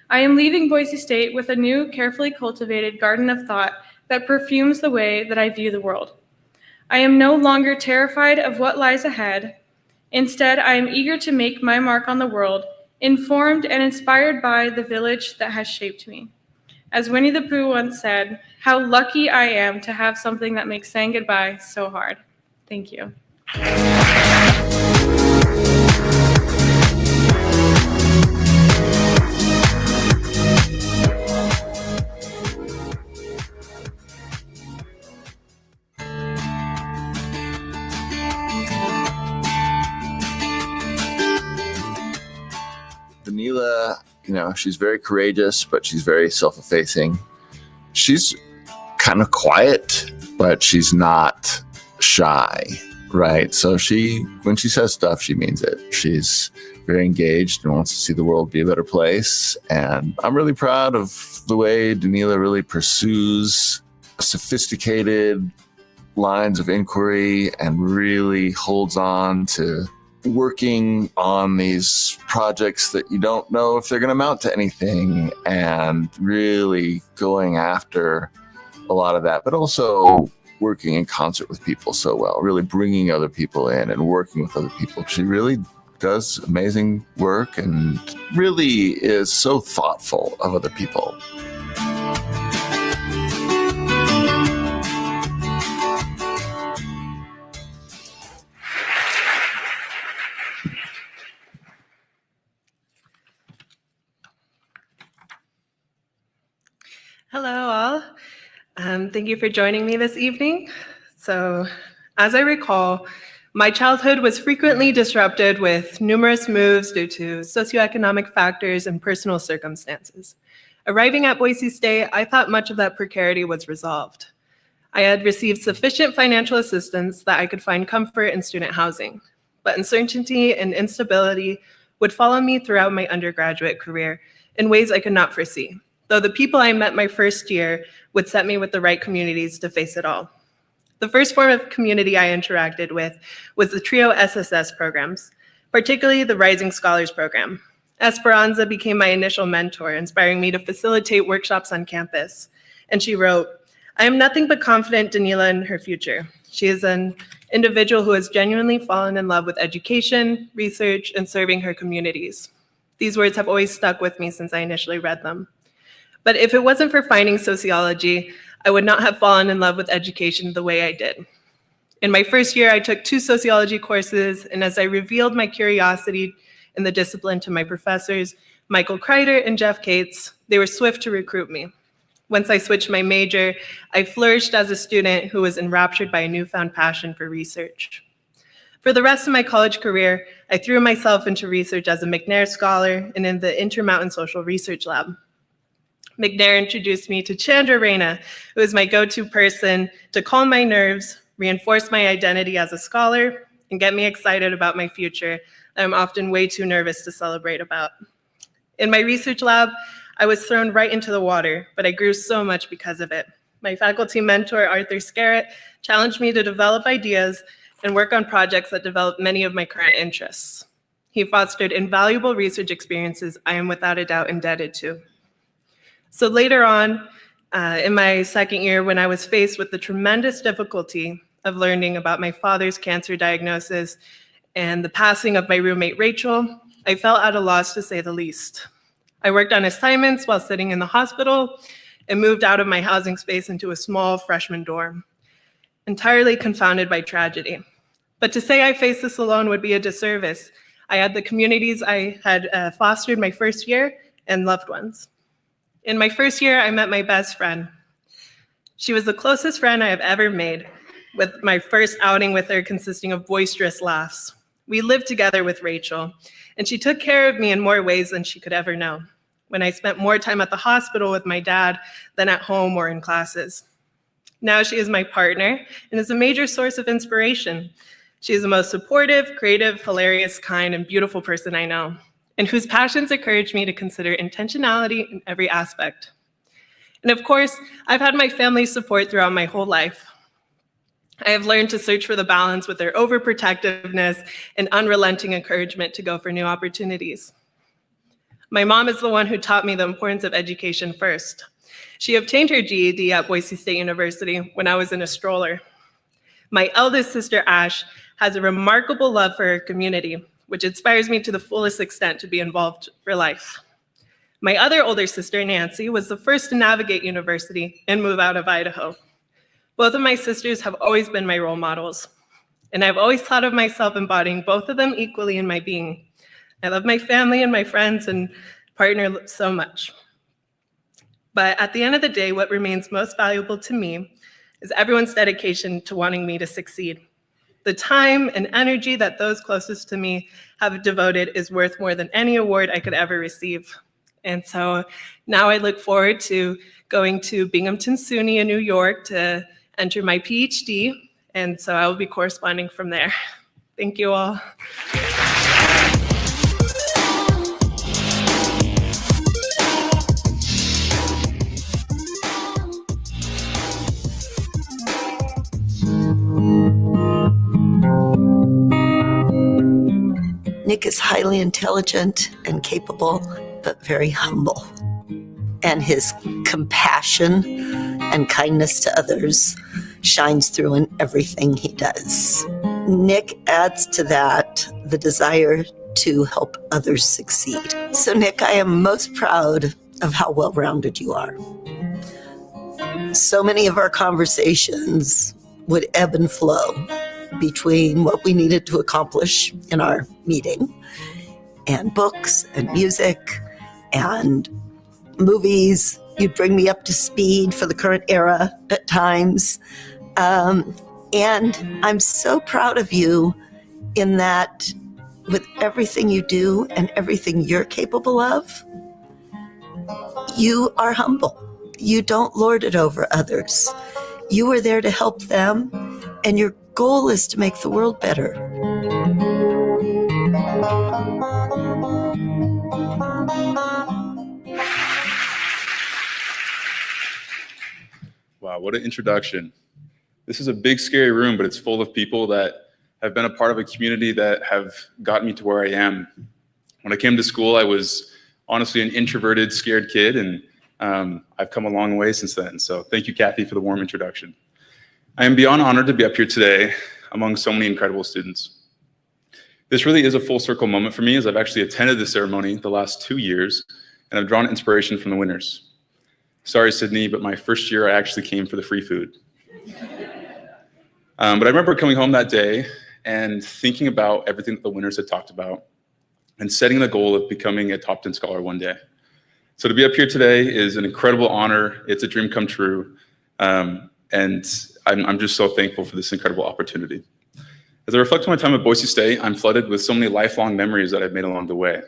I am leaving Boise State with a new, carefully cultivated garden of thought that perfumes the way that I view the world. I am no longer terrified of what lies ahead. Instead, I am eager to make my mark on the world, informed and inspired by the village that has shaped me. As Winnie the Pooh once said, how lucky I am to have something that makes saying goodbye so hard. Thank you. Danila, she's very courageous, but she's very self-effacing. She's kind of quiet, but she's not shy, right? So when she says stuff, she means it. She's very engaged and wants to see the world be a better place. And I'm really proud of the way Danila really pursues sophisticated lines of inquiry and really holds on to working on these projects that you don't know if they're going to amount to anything, and really going after a lot of that, but also working in concert with people so well, really bringing other people in and working with other people. She really does amazing work and really is so thoughtful of other people. Hello, all. Thank you for joining me this evening. So, as I recall, my childhood was frequently disrupted with numerous moves due to socioeconomic factors and personal circumstances. Arriving at Boise State, I thought much of that precarity was resolved. I had received sufficient financial assistance that I could find comfort in student housing, but uncertainty and instability would follow me throughout my undergraduate career in ways I could not foresee, though the people I met my first year would set me with the right communities to face it all. The first form of community I interacted with was the TRIO SSS programs, particularly the Rising Scholars Program. Esperanza became my initial mentor, inspiring me to facilitate workshops on campus. And she wrote, "I am nothing but confident Danila in her future. She is an individual who has genuinely fallen in love with education, research, and serving her communities." These words have always stuck with me since I initially read them. But if it wasn't for finding sociology, I would not have fallen in love with education the way I did. In my first year, I took 2 sociology courses, and as I revealed my curiosity in the discipline to my professors, Michael Kreider and Jeff Cates, they were swift to recruit me. Once I switched my major, I flourished as a student who was enraptured by a newfound passion for research. For the rest of my college career, I threw myself into research as a McNair Scholar and in the Intermountain Social Research Lab. McNair introduced me to Chandra Reyna, who is my go-to person to calm my nerves, reinforce my identity as a scholar, and get me excited about my future that I'm often way too nervous to celebrate about. In my research lab, I was thrown right into the water, but I grew so much because of it. My faculty mentor, Arthur Scarrett, challenged me to develop ideas and work on projects that developed many of my current interests. He fostered invaluable research experiences I am without a doubt indebted to. So later on, in my second year, when I was faced with the tremendous difficulty of learning about my father's cancer diagnosis and the passing of my roommate, Rachel, I felt at a loss to say the least. I worked on assignments while sitting in the hospital and moved out of my housing space into a small freshman dorm, entirely confounded by tragedy. But to say I faced this alone would be a disservice. I had the communities I had fostered my first year and loved ones. In my first year, I met my best friend. She was the closest friend I have ever made, with my first outing with her consisting of boisterous laughs. We lived together with Rachel, and she took care of me in more ways than she could ever know, when I spent more time at the hospital with my dad than at home or in classes. Now she is my partner and is a major source of inspiration. She is the most supportive, creative, hilarious, kind, and beautiful person I know, and whose passions encourage me to consider intentionality in every aspect. And of course, I've had my family's support throughout my whole life. I have learned to search for the balance with their overprotectiveness and unrelenting encouragement to go for new opportunities. My mom is the one who taught me the importance of education first. She obtained her GED at Boise State University when I was in a stroller. My eldest sister, Ash, has a remarkable love for her community, which inspires me to the fullest extent to be involved for life. My other older sister, Nancy, was the first to navigate university and move out of Idaho. Both of my sisters have always been my role models, and I've always thought of myself embodying both of them equally in my being. I love my family and my friends and partner so much. But at the end of the day, what remains most valuable to me is everyone's dedication to wanting me to succeed. The time and energy that those closest to me have devoted is worth more than any award I could ever receive. And so now I look forward to going to Binghamton SUNY in New York to enter my PhD. And so I will be corresponding from there. Thank you all. Nick is highly intelligent and capable, but very humble. And his compassion and kindness to others shines through in everything he does. Nick adds to that the desire to help others succeed. So Nick, I am most proud of how well-rounded you are. So many of our conversations would ebb and flow between what we needed to accomplish in our meeting and books and music and movies. You'd bring me up to speed for the current era at times. And I'm so proud of you in that with everything you do and everything you're capable of, you are humble. You don't lord it over others. You are there to help them, and your goal is to make the world better. Wow, what an introduction. This is a big, scary room, but it's full of people that have been a part of a community that have gotten me to where I am. When I came to school, I was honestly an introverted, scared kid, and I've come a long way since then. So thank you, Kathy, for the warm introduction. I am beyond honored to be up here today among so many incredible students. This really is a full circle moment for me, as I've actually attended the ceremony the last 2 years, and I've drawn inspiration from the winners. Sorry, Sydney, but my first year I actually came for the free food. But I remember coming home that day and thinking about everything that the winners had talked about and setting the goal of becoming a top 10 scholar one day. So to be up here today is an incredible honor. It's a dream come true. And I'm just so thankful for this incredible opportunity. As I reflect on my time at Boise State, I'm flooded with so many lifelong memories that I've made along the way.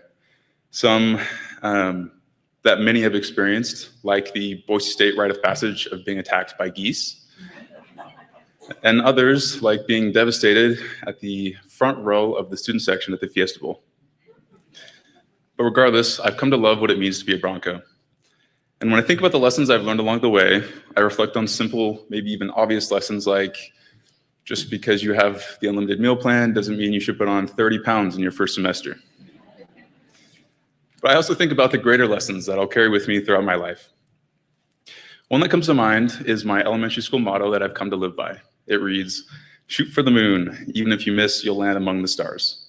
Some that many have experienced, like the Boise State rite of passage of being attacked by geese, and others like being devastated at the front row of the student section at the Fiesta Bowl. But regardless, I've come to love what it means to be a Bronco. And when I think about the lessons I've learned along the way, I reflect on simple, maybe even obvious lessons like just because you have the unlimited meal plan doesn't mean you should put on 30 pounds in your first semester. But I also think about the greater lessons that I'll carry with me throughout my life. One that comes to mind is my elementary school motto that I've come to live by. It reads, "Shoot for the moon. Even if you miss, you'll land among the stars."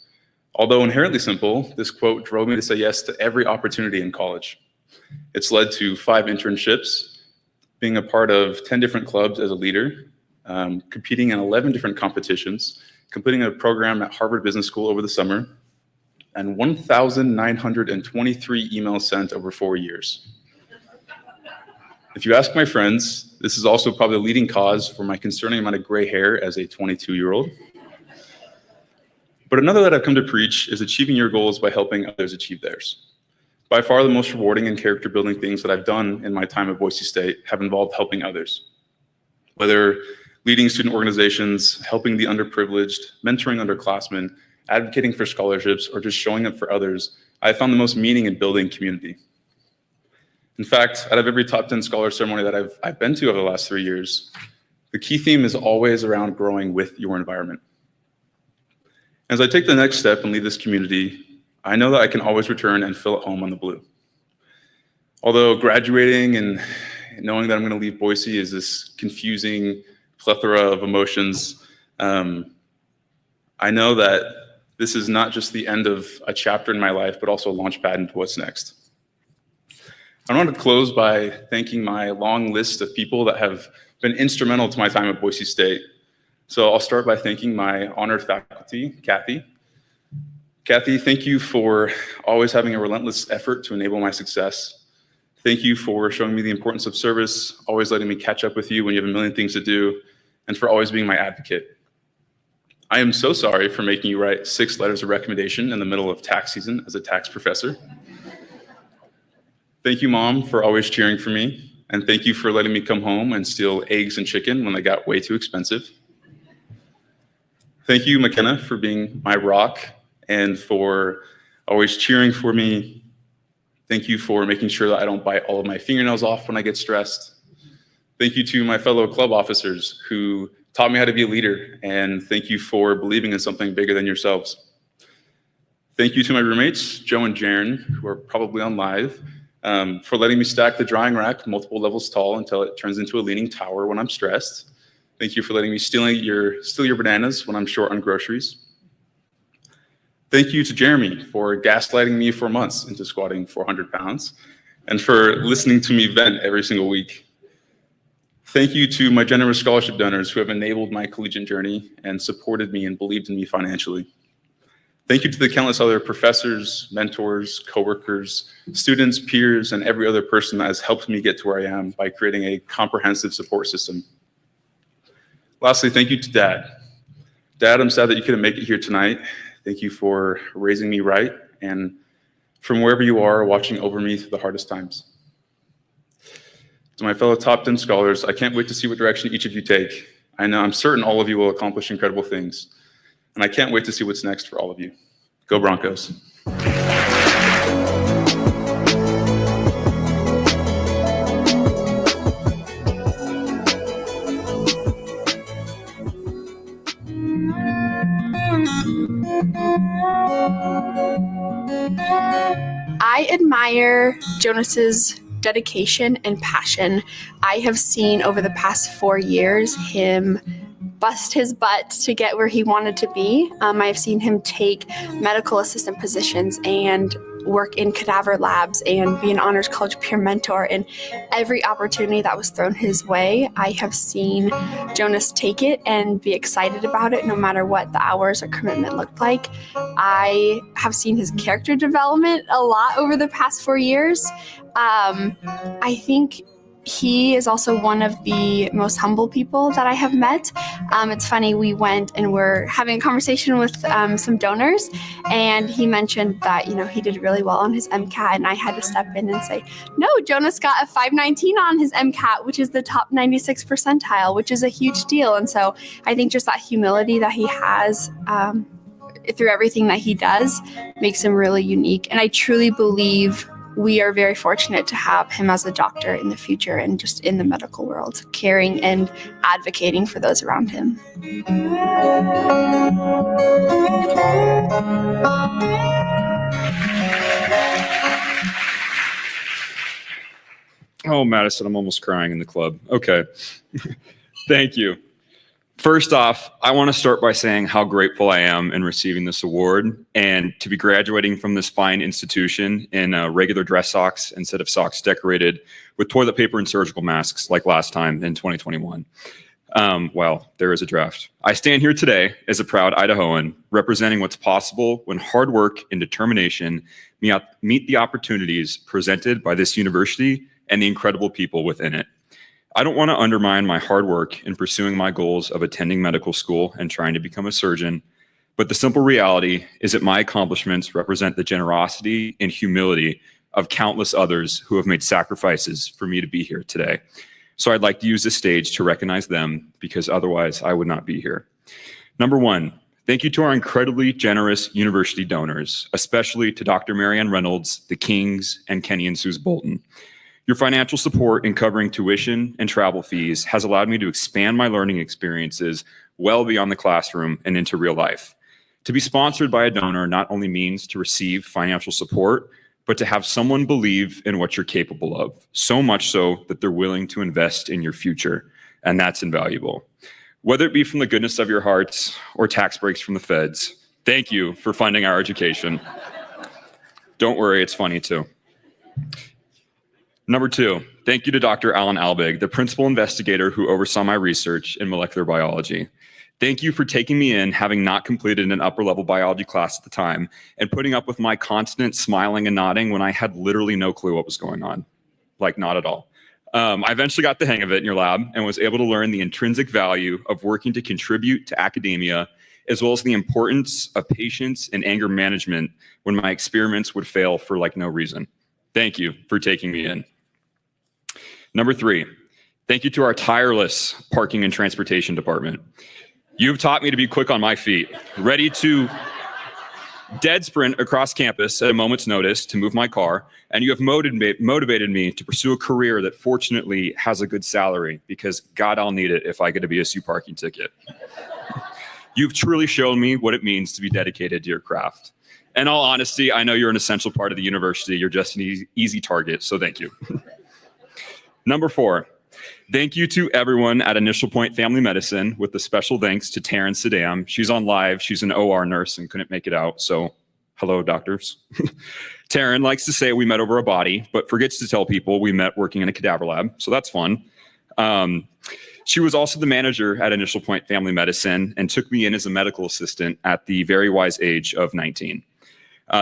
Although inherently simple, this quote drove me to say yes to every opportunity in college. It's led to 5 internships, being a part of 10 different clubs as a leader, competing in 11 different competitions, completing a program at Harvard Business School over the summer, and 1,923 emails sent over 4 years. If you ask my friends, this is also probably the leading cause for my concerning amount of gray hair as a 22-year-old. But another that I've come to preach is achieving your goals by helping others achieve theirs. By far the most rewarding and character-building things that I've done in my time at Boise State have involved helping others. Whether leading student organizations, helping the underprivileged, mentoring underclassmen, advocating for scholarships, or just showing up for others, I found the most meaning in building community. In fact, out of every top 10 scholar ceremony that I've been to over the last 3 years, the key theme is always around growing with your environment. As I take the next step and lead this community, I know that I can always return and feel at home on the Blue. Although graduating and knowing that I'm going to leave Boise is this confusing plethora of emotions, I know that this is not just the end of a chapter in my life, but also a launch pad into what's next. I want to close by thanking my long list of people that have been instrumental to my time at Boise State. So I'll start by thanking my honored faculty, Kathy. Kathy, thank you for always having a relentless effort to enable my success. Thank you for showing me the importance of service, always letting me catch up with you when you have a million things to do, and for always being my advocate. I am so sorry for making you write 6 letters of recommendation in the middle of tax season as a tax professor. Thank you, Mom, for always cheering for me, and thank you for letting me come home and steal eggs and chicken when they got way too expensive. Thank you, McKenna, for being my rock and for always cheering for me. Thank you for making sure that I don't bite all of my fingernails off when I get stressed. Thank you to my fellow club officers who taught me how to be a leader, and thank you for believing in something bigger than yourselves. Thank you to my roommates, Joe and Jaren, who are probably on live, for letting me stack the drying rack multiple levels tall until it turns into a leaning tower when I'm stressed. Thank you for letting me steal your bananas when I'm short on groceries. Thank you to Jeremy for gaslighting me for months into squatting 400 pounds and for listening to me vent every single week. Thank you to my generous scholarship donors who have enabled my collegiate journey and supported me and believed in me financially. Thank you to the countless other professors, mentors, coworkers, students, peers, and every other person that has helped me get to where I am by creating a comprehensive support system. Lastly, thank you to Dad. Dad, I'm sad that you couldn't make it here tonight. Thank you for raising me right and from wherever you are, watching over me through the hardest times. To my fellow top 10 scholars, I can't wait to see what direction each of you take. I'm certain all of you will accomplish incredible things, and I can't wait to see what's next for all of you. Go Broncos. I admire Jonas's dedication and passion. I have seen over the past 4 years him bust his butt to get where he wanted to be. I've seen him take medical assistant positions and work in cadaver labs and be an honors college peer mentor. And every opportunity that was thrown his way, I have seen Jonas take it and be excited about it no matter what the hours or commitment looked like. I have seen his character development a lot over the past 4 years. I think he is also one of the most humble people that I have met. It's funny, we went and were having a conversation with some donors, and he mentioned that, he did really well on his MCAT, and I had to step in and say, no, Jonas got a 519 on his MCAT, which is the top 96 percentile, which is a huge deal. And so I think just that humility that he has through everything that he does makes him really unique. And I truly believe we are very fortunate to have him as a doctor in the future and just in the medical world, caring and advocating for those around him. Oh, Madison, I'm almost crying in the club. Okay. Thank you. First off, I want to start by saying how grateful I am in receiving this award and to be graduating from this fine institution in regular dress socks instead of socks decorated with toilet paper and surgical masks like last time in 2021. Well, there is a draft. I stand here today as a proud Idahoan representing what's possible when hard work and determination meet the opportunities presented by this university and the incredible people within it. I don't want to undermine my hard work in pursuing my goals of attending medical school and trying to become a surgeon, but the simple reality is that my accomplishments represent the generosity and humility of countless others who have made sacrifices for me to be here today. So I'd like to use this stage to recognize them because otherwise I would not be here. Number one, thank you to our incredibly generous university donors, especially to Dr. Marianne Reynolds, the Kings, and Kenny and Suze Bolton. Your financial support in covering tuition and travel fees has allowed me to expand my learning experiences well beyond the classroom and into real life. To be sponsored by a donor not only means to receive financial support, but to have someone believe in what you're capable of, so much so that they're willing to invest in your future, and that's invaluable. Whether it be from the goodness of your hearts or tax breaks from the feds, thank you for funding our education. Don't worry, it's funny too. Number two, thank you to Dr. Alan Albig, the principal investigator who oversaw my research in molecular biology. Thank you for taking me in, having not completed an upper-level biology class at the time, and putting up with my constant smiling and nodding when I had literally no clue what was going on. Like, not at all. I eventually got the hang of it in your lab and was able to learn the intrinsic value of working to contribute to academia, as well as the importance of patience and anger management when my experiments would fail for no reason. Thank you for taking me in. Number three, thank you to our tireless parking and transportation department. You've taught me to be quick on my feet, ready to dead sprint across campus at a moment's notice to move my car, and you have motivated me to pursue a career that fortunately has a good salary because God, I'll need it if I get a BSU parking ticket. You've truly shown me what it means to be dedicated to your craft. In all honesty, I know you're an essential part of the university. You're just an easy target, so thank you. Number four, Thank you to everyone at Initial Point Family Medicine, with a special thanks to Taryn Saddam. She's on live. She's an OR nurse and couldn't make it out. So hello, doctors. Taryn likes to say we met over a body, but forgets to tell people we met working in a cadaver lab. So that's fun. She was also the manager at Initial Point Family Medicine and took me in as a medical assistant at the very wise age of 19.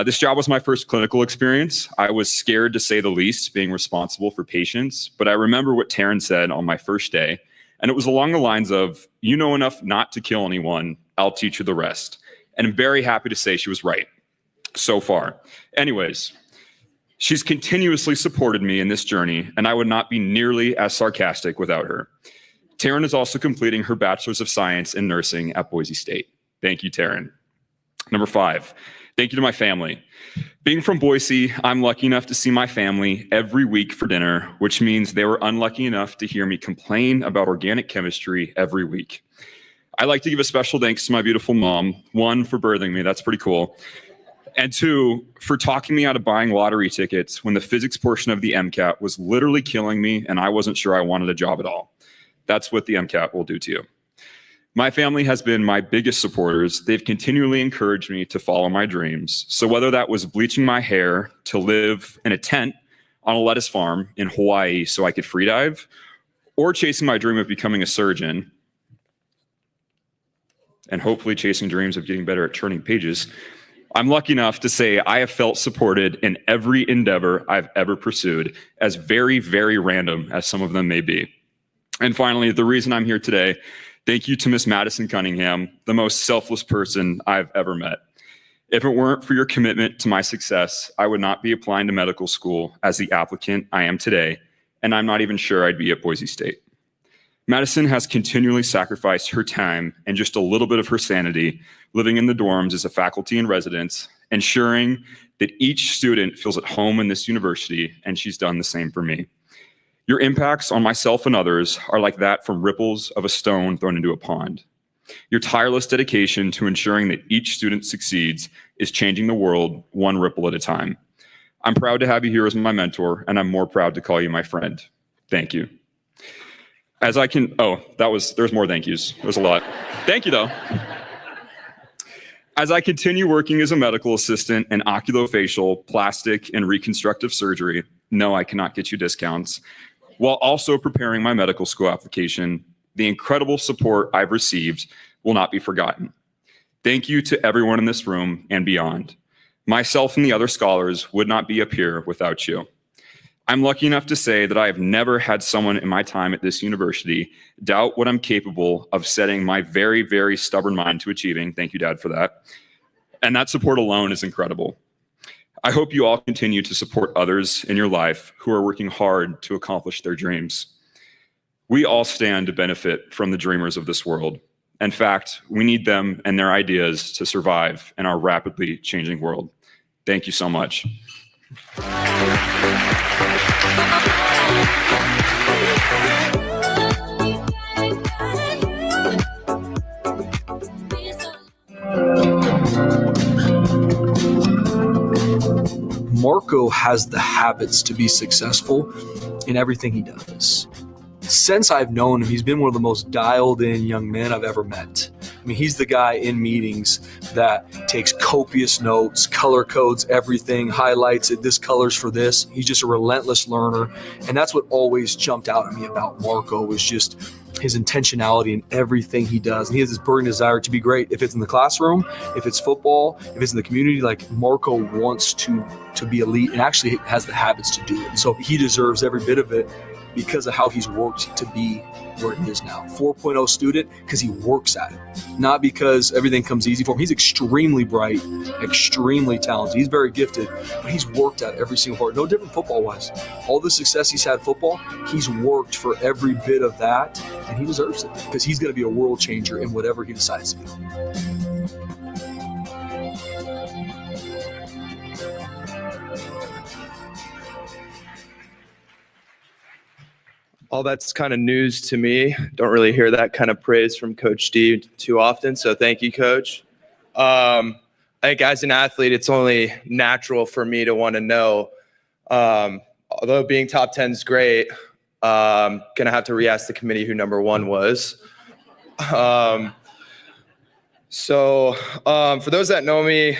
This job was my first clinical experience. I was scared, to say the least, being responsible for patients, but I remember what Taryn said on my first day, and it was along the lines of, "You know enough not to kill anyone, I'll teach you the rest." And I'm very happy to say she was right so far. Anyways, she's continuously supported me in this journey, and I would not be nearly as sarcastic without her. Taryn is also completing her Bachelor's of Science in Nursing at Boise State. Thank you, Taryn. Number 5, thank you to my family. Being from Boise, I'm lucky enough to see my family every week for dinner, which means they were unlucky enough to hear me complain about organic chemistry every week. I like to give a special thanks to my beautiful mom, 1, for birthing me, that's pretty cool, and 2, for talking me out of buying lottery tickets when the physics portion of the MCAT was literally killing me and I wasn't sure I wanted a job at all. That's what the MCAT will do to you. My family has been my biggest supporters. They've continually encouraged me to follow my dreams. So whether that was bleaching my hair to live in a tent on a lettuce farm in Hawaii so I could free dive, or chasing my dream of becoming a surgeon, and hopefully chasing dreams of getting better at turning pages, I'm lucky enough to say I have felt supported in every endeavor I've ever pursued, as very, very random as some of them may be. And finally, the reason I'm here today, thank you to Miss Madison Cunningham, the most selfless person I've ever met. If it weren't for your commitment to my success, I would not be applying to medical school as the applicant I am today, and I'm not even sure I'd be at Boise State. Madison has continually sacrificed her time and just a little bit of her sanity living in the dorms as a faculty in residence, ensuring that each student feels at home in this university, and she's done the same for me. Your impacts on myself and others are like that from ripples of a stone thrown into a pond. Your tireless dedication to ensuring that each student succeeds is changing the world one ripple at a time. I'm proud to have you here as my mentor, and I'm more proud to call you my friend. Thank you. There's more thank yous. There's a lot. Thank you, though. As I continue working as a medical assistant in oculofacial, plastic, and reconstructive surgery, no, I cannot get you discounts, while also preparing my medical school application, the incredible support I've received will not be forgotten. Thank you to everyone in this room and beyond. Myself and the other scholars would not be up here without you. I'm lucky enough to say that I have never had someone in my time at this university doubt what I'm capable of setting my very, very stubborn mind to achieving. Thank you, Dad, for that. And that support alone is incredible. I hope you all continue to support others in your life who are working hard to accomplish their dreams. We all stand to benefit from the dreamers of this world. In fact, we need them and their ideas to survive in our rapidly changing world. Thank you so much. Marco has the habits to be successful in everything he does. Since I've known him, he's been one of the most dialed in young men I've ever met. I mean, he's the guy in meetings that takes copious notes, color codes everything, highlights it, this color's for this. He's just a relentless learner. And that's what always jumped out at me about Marco, was just his intentionality in everything he does. And he has this burning desire to be great. If it's in the classroom, if it's football, if it's in the community, like Marco wants to be elite and actually has the habits to do it. So he deserves every bit of it because of how he's worked to be where he is now. 4.0 student because he works at it, not because everything comes easy for him. He's extremely bright, extremely talented. He's very gifted, but he's worked at every single part. No different football-wise. All the success he's had football, he's worked for every bit of that, and he deserves it because he's going to be a world changer in whatever he decides to do. All that's kind of news to me. Don't really hear that kind of praise from Coach Steve too often, so thank you, Coach. I think as an athlete, it's only natural for me to want to know, although being top 10 is great, Gonna have to re-ask the committee who number one was. For those that know me,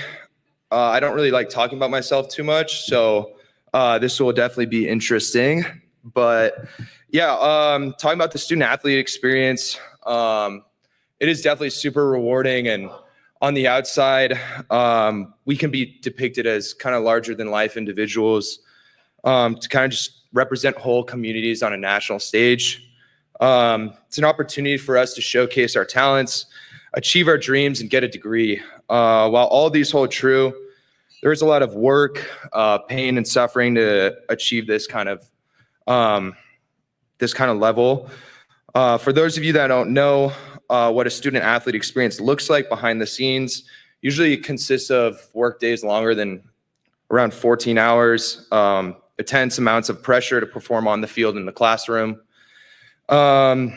I don't really like talking about myself too much, so this will definitely be interesting. But yeah, talking about the student athlete experience, it is definitely super rewarding, and on the outside, we can be depicted as kind of larger than life individuals to kind of just represent whole communities on a national stage. It's an opportunity for us to showcase our talents, achieve our dreams, and get a degree. While all these hold true, there's a lot of work, pain, and suffering to achieve this kind of level. For those of you that don't know what a student athlete experience looks like behind the scenes, usually it consists of work days longer than around 14 hours, intense amounts of pressure to perform on the field in the classroom, and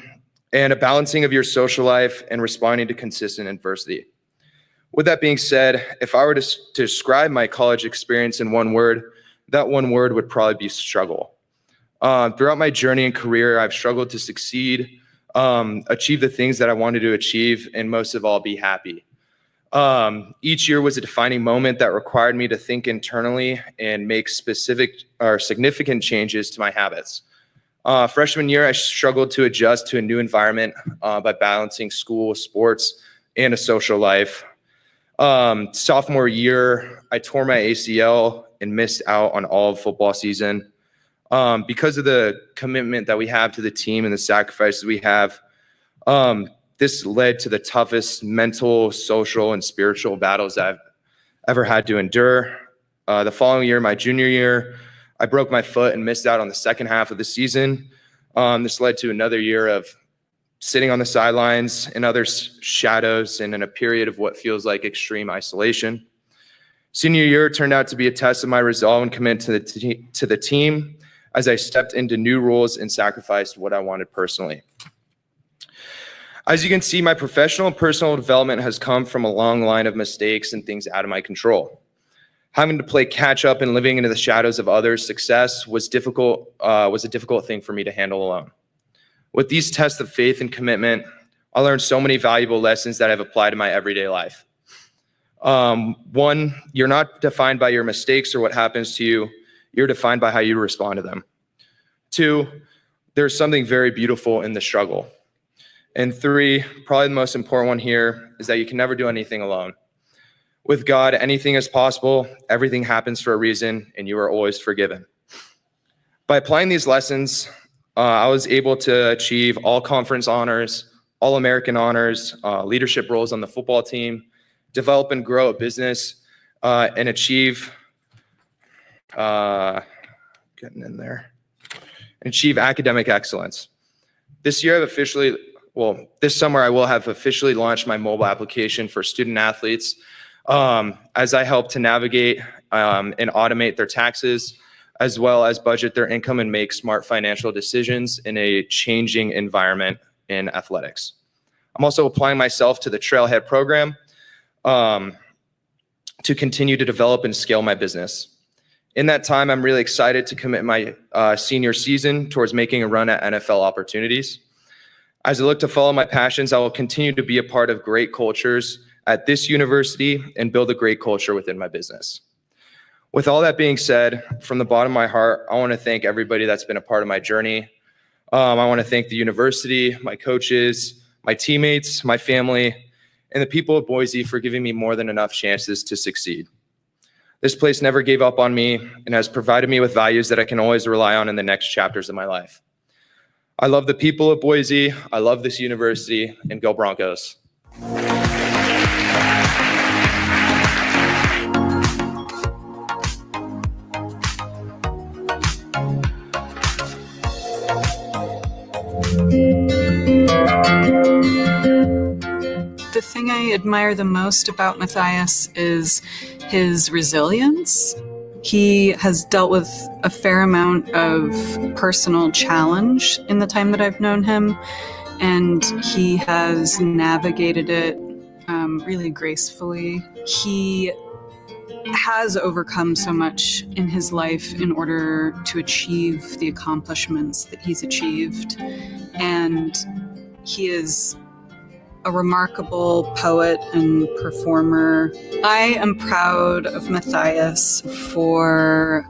a balancing of your social life and responding to consistent adversity. With that being said, if I were to describe my college experience in one word, that one word would probably be struggle. Throughout my journey and career, I've struggled to succeed, achieve the things that I wanted to achieve, and most of all, be happy. Each year was a defining moment that required me to think internally and make specific or significant changes to my habits. Freshman year, I struggled to adjust to a new environment by balancing school, sports, and a social life. Sophomore year, I tore my ACL and missed out on all of football season. Because of the commitment that we have to the team and the sacrifices we have, this led to the toughest mental, social, and spiritual battles I've ever had to endure. The following year, my junior year, I broke my foot and missed out on the second half of the season. This led to another year of sitting on the sidelines in others' shadows and in a period of what feels like extreme isolation. Senior year turned out to be a test of my resolve and commitment to the team as I stepped into new roles and sacrificed what I wanted personally. As you can see, my professional and personal development has come from a long line of mistakes and things out of my control. Having to play catch up and living into the shadows of others' success was a difficult thing for me to handle alone. With these tests of faith and commitment, I learned so many valuable lessons that I've applied to my everyday life. One, you're not defined by your mistakes or what happens to you. You're defined by how you respond to them. Two, there's something very beautiful in the struggle. And three, probably the most important one here, is that you can never do anything alone. With God, anything is possible, everything happens for a reason, and you are always forgiven. By applying these lessons, I was able to achieve all conference honors, all American honors, leadership roles on the football team, develop and grow a business, and achieve academic excellence. This summer I will have officially launched my mobile application for student athletes as I help to navigate and automate their taxes, as well as budget their income and make smart financial decisions in a changing environment in athletics. I'm also applying myself to the Trailhead program to continue to develop and scale my business. In that time, I'm really excited to commit my senior season towards making a run at NFL opportunities. As I look to follow my passions, I will continue to be a part of great cultures at this university and build a great culture within my business. With all that being said, from the bottom of my heart, I want to thank everybody that's been a part of my journey. I want to thank the university, my coaches, my teammates, my family, and the people of Boise for giving me more than enough chances to succeed. This place never gave up on me and has provided me with values that I can always rely on in the next chapters of my life. I love the people of Boise, I love this university, and go Broncos. The thing I admire the most about Matthias is his resilience. He has dealt with a fair amount of personal challenge in the time that I've known him, and he has navigated it really gracefully. He has overcome so much in his life in order to achieve the accomplishments that he's achieved. And he is a remarkable poet and performer. I am proud of Matthias for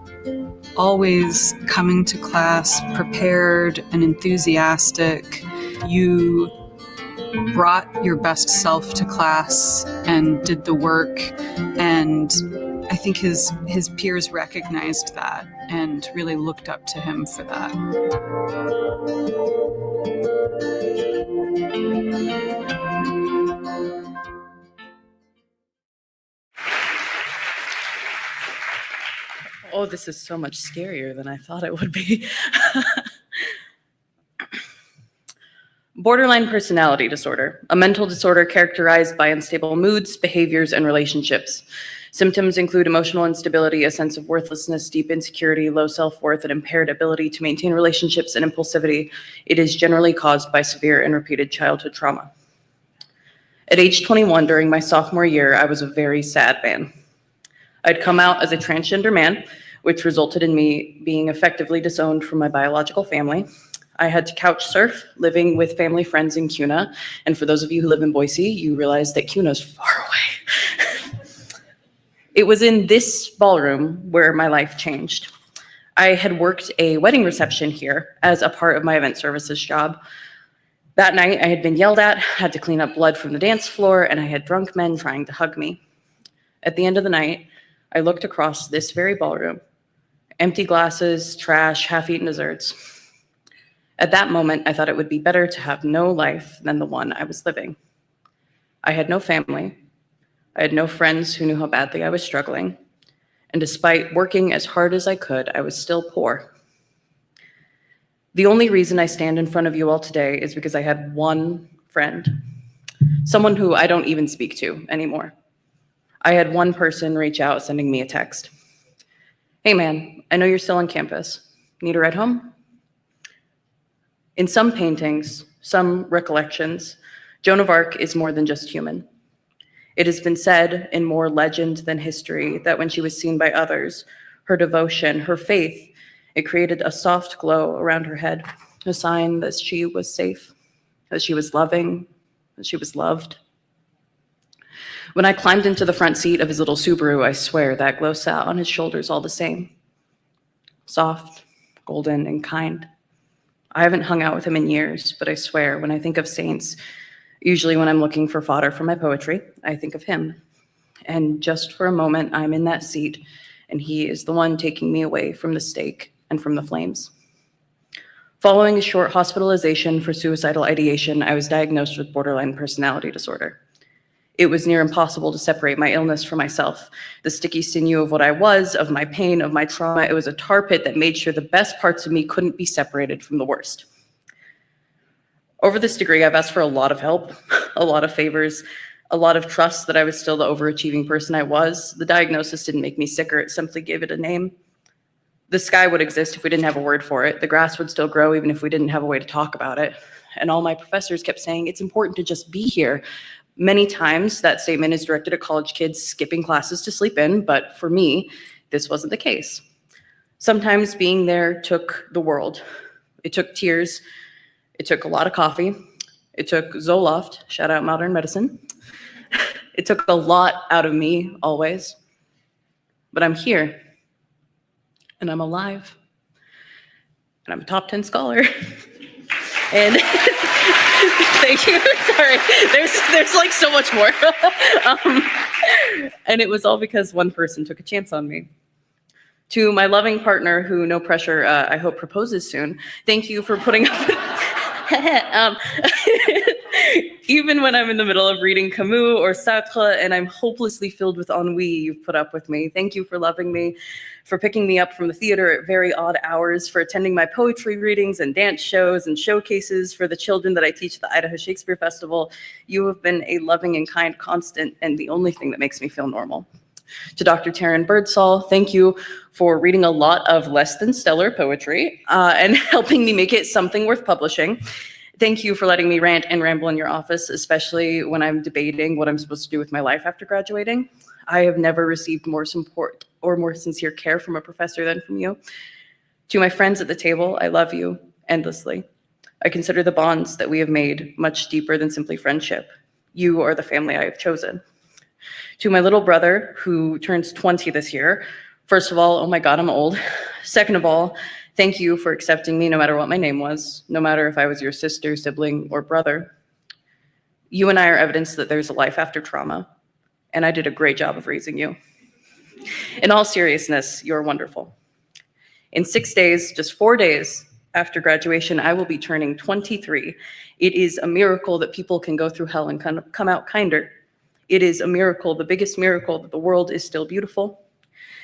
always coming to class prepared and enthusiastic. You brought your best self to class and did the work, and I think his peers recognized that and really looked up to him for that. Oh, this is so much scarier than I thought it would be. Borderline personality disorder, a mental disorder characterized by unstable moods, behaviors, and relationships. Symptoms include emotional instability, a sense of worthlessness, deep insecurity, low self-worth, and impaired ability to maintain relationships and impulsivity. It is generally caused by severe and repeated childhood trauma. At age 21, during my sophomore year, I was a very sad man. I'd come out as a transgender man, which resulted in me being effectively disowned from my biological family. I had to couch surf, living with family friends in Kuna. And for those of you who live in Boise, you realize that Kuna's far away. It was in this ballroom where my life changed. I had worked a wedding reception here as a part of my event services job. That night, I had been yelled at, had to clean up blood from the dance floor, and I had drunk men trying to hug me. At the end of the night, I looked across this very ballroom. Empty glasses, trash, half-eaten desserts. At that moment, I thought it would be better to have no life than the one I was living. I had no family. I had no friends who knew how badly I was struggling. And despite working as hard as I could, I was still poor. The only reason I stand in front of you all today is because I had one friend, someone who I don't even speak to anymore. I had one person reach out, sending me a text. Hey man, I know you're still on campus. Need a ride home? In some paintings, some recollections, Joan of Arc is more than just human. It has been said in more legend than history that when she was seen by others, her devotion, her faith, it created a soft glow around her head, a sign that she was safe, that she was loving, that she was loved. When I climbed into the front seat of his little Subaru, I swear that glow sat on his shoulders all the same. Soft, golden, and kind. I haven't hung out with him in years, but I swear when I think of saints, usually when I'm looking for fodder for my poetry, I think of him. And just for a moment, I'm in that seat, and he is the one taking me away from the stake and from the flames. Following a short hospitalization for suicidal ideation, I was diagnosed with borderline personality disorder. It was near impossible to separate my illness from myself. The sticky sinew of what I was, of my pain, of my trauma, it was a tar pit that made sure the best parts of me couldn't be separated from the worst. Over this degree, I've asked for a lot of help, a lot of favors, a lot of trust that I was still the overachieving person I was. The diagnosis didn't make me sicker, it simply gave it a name. The sky would exist if we didn't have a word for it. The grass would still grow even if we didn't have a way to talk about it. And all my professors kept saying, it's important to just be here. Many times that statement is directed at college kids skipping classes to sleep in, but for me, this wasn't the case. Sometimes being there took the world. It took tears. It took a lot of coffee. It took Zoloft, shout out modern medicine. It took a lot out of me, always. But I'm here, and I'm alive, and I'm a top 10 scholar. And thank you. Sorry, there's like so much more. And it was all because one person took a chance on me. To my loving partner, who, no pressure, I hope proposes soon, thank you for putting up even when I'm in the middle of reading Camus or Sartre and I'm hopelessly filled with ennui, you've put up with me. Thank you for loving me, for picking me up from the theater at very odd hours, for attending my poetry readings and dance shows and showcases for the children that I teach at the Idaho Shakespeare Festival. You have been a loving and kind constant and the only thing that makes me feel normal. To Dr. Taryn Birdsall, thank you for reading a lot of less than stellar poetry and helping me make it something worth publishing. Thank you for letting me rant and ramble in your office, especially when I'm debating what I'm supposed to do with my life after graduating. I have never received more support or more sincere care from a professor than from you. To my friends at the table, I love you endlessly. I consider the bonds that we have made much deeper than simply friendship. You are the family I have chosen. To my little brother, who turns 20 this year, first of all, oh my God, I'm old. Second of all, thank you for accepting me no matter what my name was, no matter if I was your sister, sibling, or brother. You and I are evidence that there's a life after trauma, and I did a great job of raising you. In all seriousness, you're wonderful. In 6 days, just 4 days after graduation, I will be turning 23. It is a miracle that people can go through hell and come out kinder. It is a miracle, the biggest miracle, that the world is still beautiful,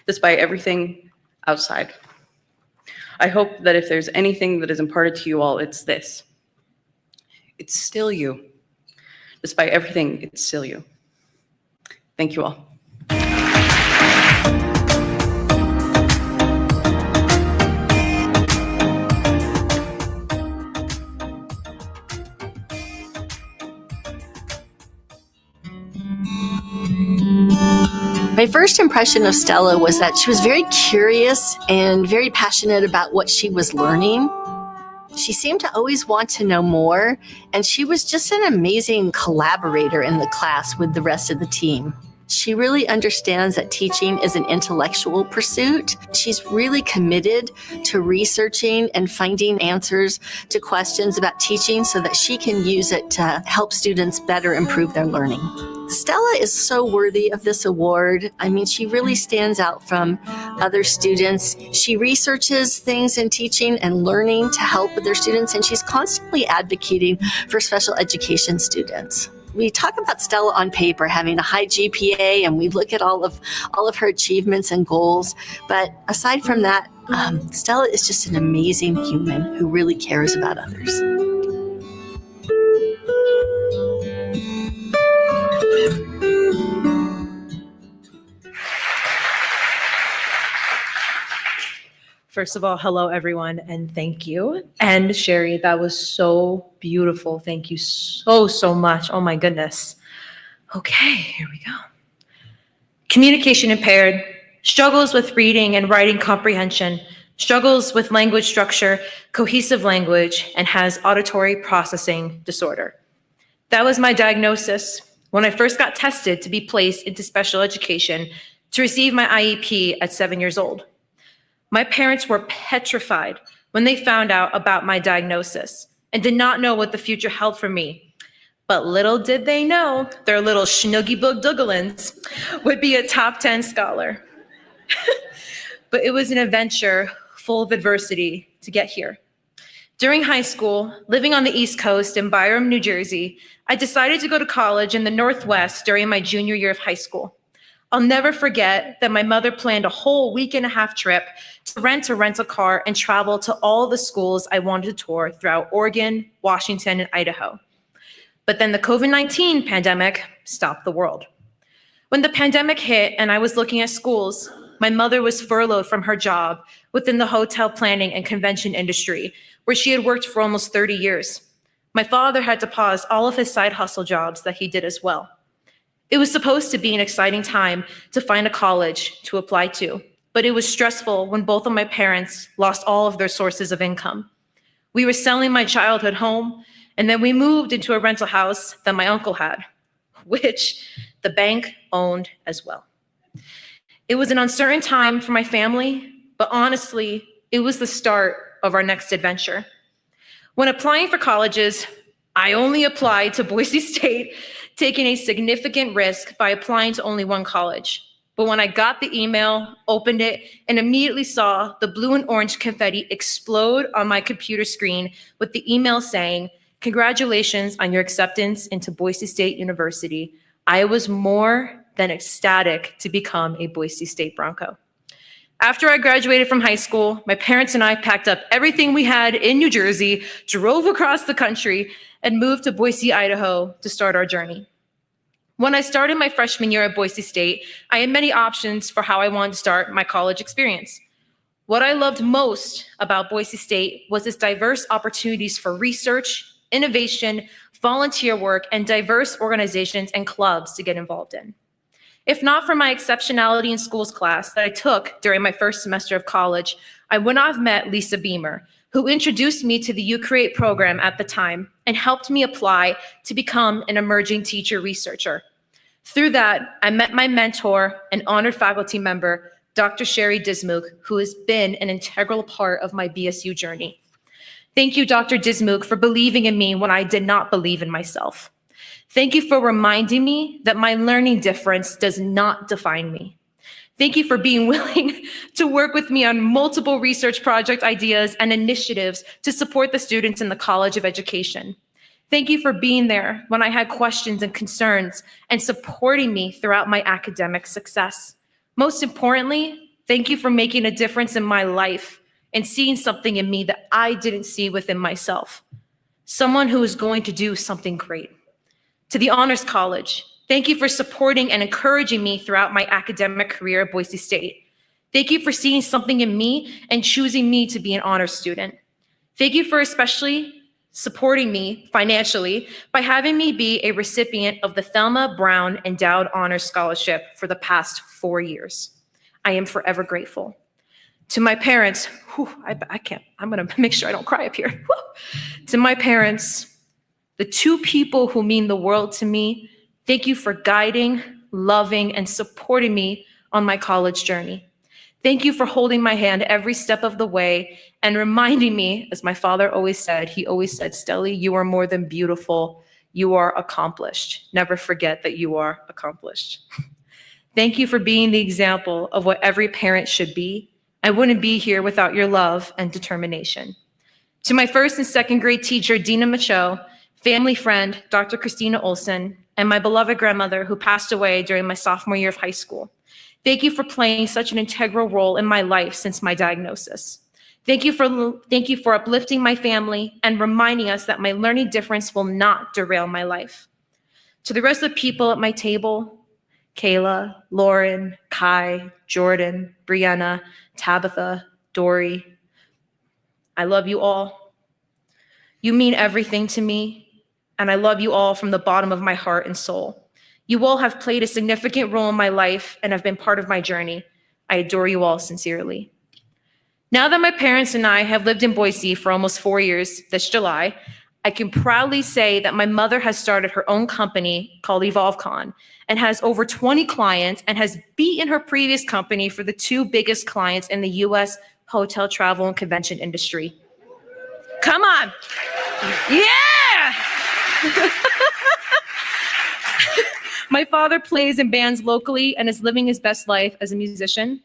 despite everything outside. I hope that if there's anything that is imparted to you all, it's this. It's still you. Despite everything, it's still you. Thank you all. My first impression of Stella was that she was very curious and very passionate about what she was learning. She seemed to always want to know more, and she was just an amazing collaborator in the class with the rest of the team. She really understands that teaching is an intellectual pursuit. She's really committed to researching and finding answers to questions about teaching so that she can use it to help students better improve their learning. Stella is so worthy of this award. I mean, she really stands out from other students. She researches things in teaching and learning to help with their students, and she's constantly advocating for special education students. We talk about Stella on paper having a high GPA, and we look at all of her achievements and goals. But aside from that, Stella is just an amazing human who really cares about others. First of all, hello everyone, and thank you. And Sherry, that was so beautiful. Thank you so much. Oh my goodness. Okay, here we go. Communication impaired, struggles with reading and writing comprehension, struggles with language structure, cohesive language, and has auditory processing disorder. That was my diagnosis when I first got tested to be placed into special education to receive my IEP at 7 years old. My parents were petrified when they found out about my diagnosis and did not know what the future held for me. But little did they know their little schnoogie book doogalins would be a top 10 scholar. But it was an adventure full of adversity to get here. During high school, living on the East Coast in Byram, New Jersey, I decided to go to college in the Northwest during my junior year of high school. I'll never forget that my mother planned a whole week-and-a-half trip to rent a rental car and travel to all the schools I wanted to tour throughout Oregon, Washington, and Idaho. But then the COVID-19 pandemic stopped the world. When the pandemic hit and I was looking at schools, my mother was furloughed from her job within the hotel planning and convention industry, where she had worked for almost 30 years. My father had to pause all of his side hustle jobs that he did as well. It was supposed to be an exciting time to find a college to apply to, but it was stressful when both of my parents lost all of their sources of income. We were selling my childhood home, and then we moved into a rental house that my uncle had, which the bank owned as well. It was an uncertain time for my family, but honestly, it was the start of our next adventure. When applying for colleges, I only applied to Boise State, taking a significant risk by applying to only one college. But when I got the email, opened it, and immediately saw the blue and orange confetti explode on my computer screen with the email saying, "Congratulations on your acceptance into Boise State University," I was more than ecstatic to become a Boise State Bronco. After I graduated from high school, my parents and I packed up everything we had in New Jersey, drove across the country, and moved to Boise, Idaho to start our journey. When I started my freshman year at Boise State, I had many options for how I wanted to start my college experience. What I loved most about Boise State was its diverse opportunities for research, innovation, volunteer work, and diverse organizations and clubs to get involved in. If not for my exceptionality in schools class that I took during my first semester of college, I would not have met Lisa Beamer, who introduced me to the You Create program at the time and helped me apply to become an emerging teacher researcher. Through that, I met my mentor and honored faculty member, Dr. Sherry Dismuke, who has been an integral part of my BSU journey. Thank you, Dr. Dismuke, for believing in me when I did not believe in myself. Thank you for reminding me that my learning difference does not define me. Thank you for being willing to work with me on multiple research project ideas and initiatives to support the students in the College of Education. Thank you for being there when I had questions and concerns and supporting me throughout my academic success. Most importantly, thank you for making a difference in my life and seeing something in me that I didn't see within myself. Someone who is going to do something great. To the Honors College, thank you for supporting and encouraging me throughout my academic career at Boise State. Thank you for seeing something in me and choosing me to be an honors student. Thank you for especially supporting me financially by having me be a recipient of the Thelma Brown Endowed Honors Scholarship for the past 4 years. I am forever grateful. To my parents, I'm gonna make sure I don't cry up here. To my parents, the two people who mean the world to me, thank you for guiding, loving, and supporting me on my college journey. Thank you for holding my hand every step of the way and reminding me, as my father always said, Stelly, you are more than beautiful, you are accomplished. Never forget that you are accomplished. Thank you for being the example of what every parent should be. I wouldn't be here without your love and determination. To my first and second grade teacher, Dina Macho, family friend, Dr. Christina Olson, and my beloved grandmother who passed away during my sophomore year of high school. Thank you for playing such an integral role in my life since my diagnosis. Thank you for uplifting my family and reminding us that my learning difference will not derail my life. To the rest of the people at my table, Kayla, Lauren, Kai, Jordan, Brianna, Tabitha, Dory, I love you all. You mean everything to me, and I love you all from the bottom of my heart and soul. You all have played a significant role in my life and have been part of my journey. I adore you all sincerely. Now that my parents and I have lived in Boise for almost 4 years this July, I can proudly say that my mother has started her own company called EvolveCon and has over 20 clients and has beaten her previous company for the 2 biggest clients in the US hotel travel and convention industry. Come on. Yeah. My father plays in bands locally and is living his best life as a musician.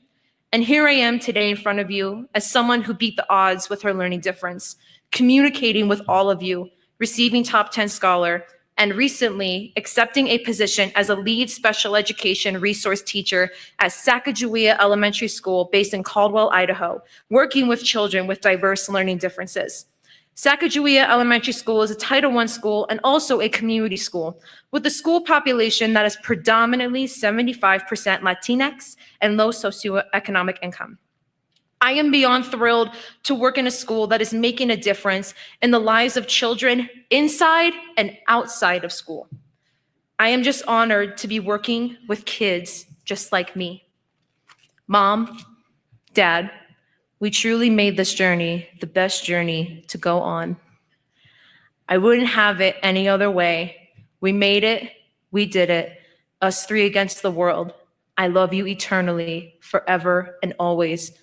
And here I am today in front of you as someone who beat the odds with her learning difference, communicating with all of you, receiving top 10 scholar, and recently accepting a position as a lead special education resource teacher at Sacagawea Elementary School based in Caldwell, Idaho, working with children with diverse learning differences. Sacagawea Elementary School is a Title I school and also a community school with a school population that is predominantly 75% Latinx and low socioeconomic income. I am beyond thrilled to work in a school that is making a difference in the lives of children inside and outside of school. I am just honored to be working with kids just like me. Mom, Dad, we truly made this journey the best journey to go on. I wouldn't have it any other way. We made it, we did it, us 3 against the world. I love you eternally, forever and always.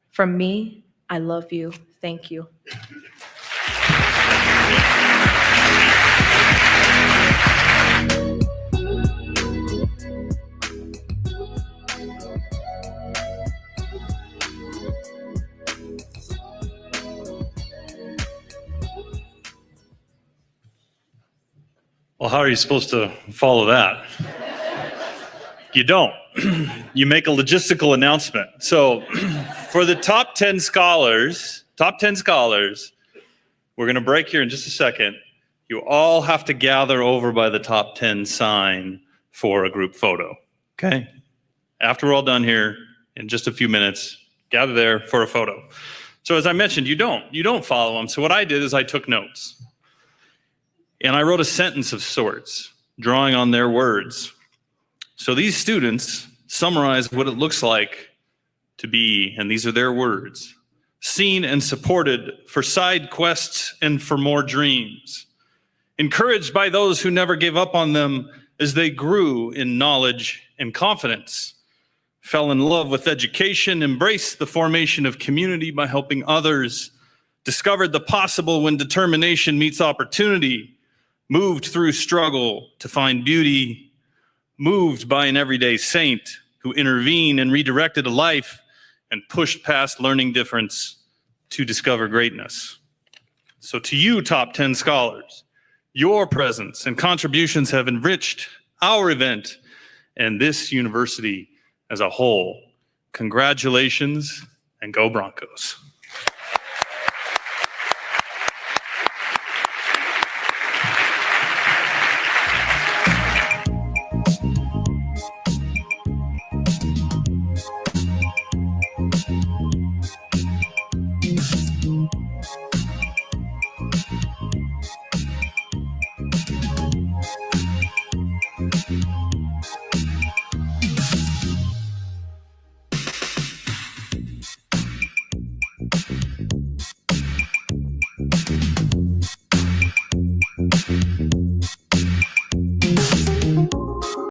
From me, I love you. Thank you. Well, how are you supposed to follow that? You don't. You make a logistical announcement. So for the top 10 scholars, we're going to break here in just a second. You all have to gather over by the top 10 sign for a group photo, okay? After we're all done here, in just a few minutes, gather there for a photo. So as I mentioned, you don't follow them. So what I did is I took notes. And I wrote a sentence of sorts, drawing on their words. So these students summarize what it looks like to be, and these are their words, seen and supported for side quests and for more dreams, encouraged by those who never gave up on them as they grew in knowledge and confidence, fell in love with education, embraced the formation of community by helping others, discovered the possible when determination meets opportunity, moved through struggle to find beauty, moved by an everyday saint who intervened and redirected a life and pushed past learning difference to discover greatness. So to you, top 10 scholars, your presence and contributions have enriched our event and this university as a whole. Congratulations and go Broncos.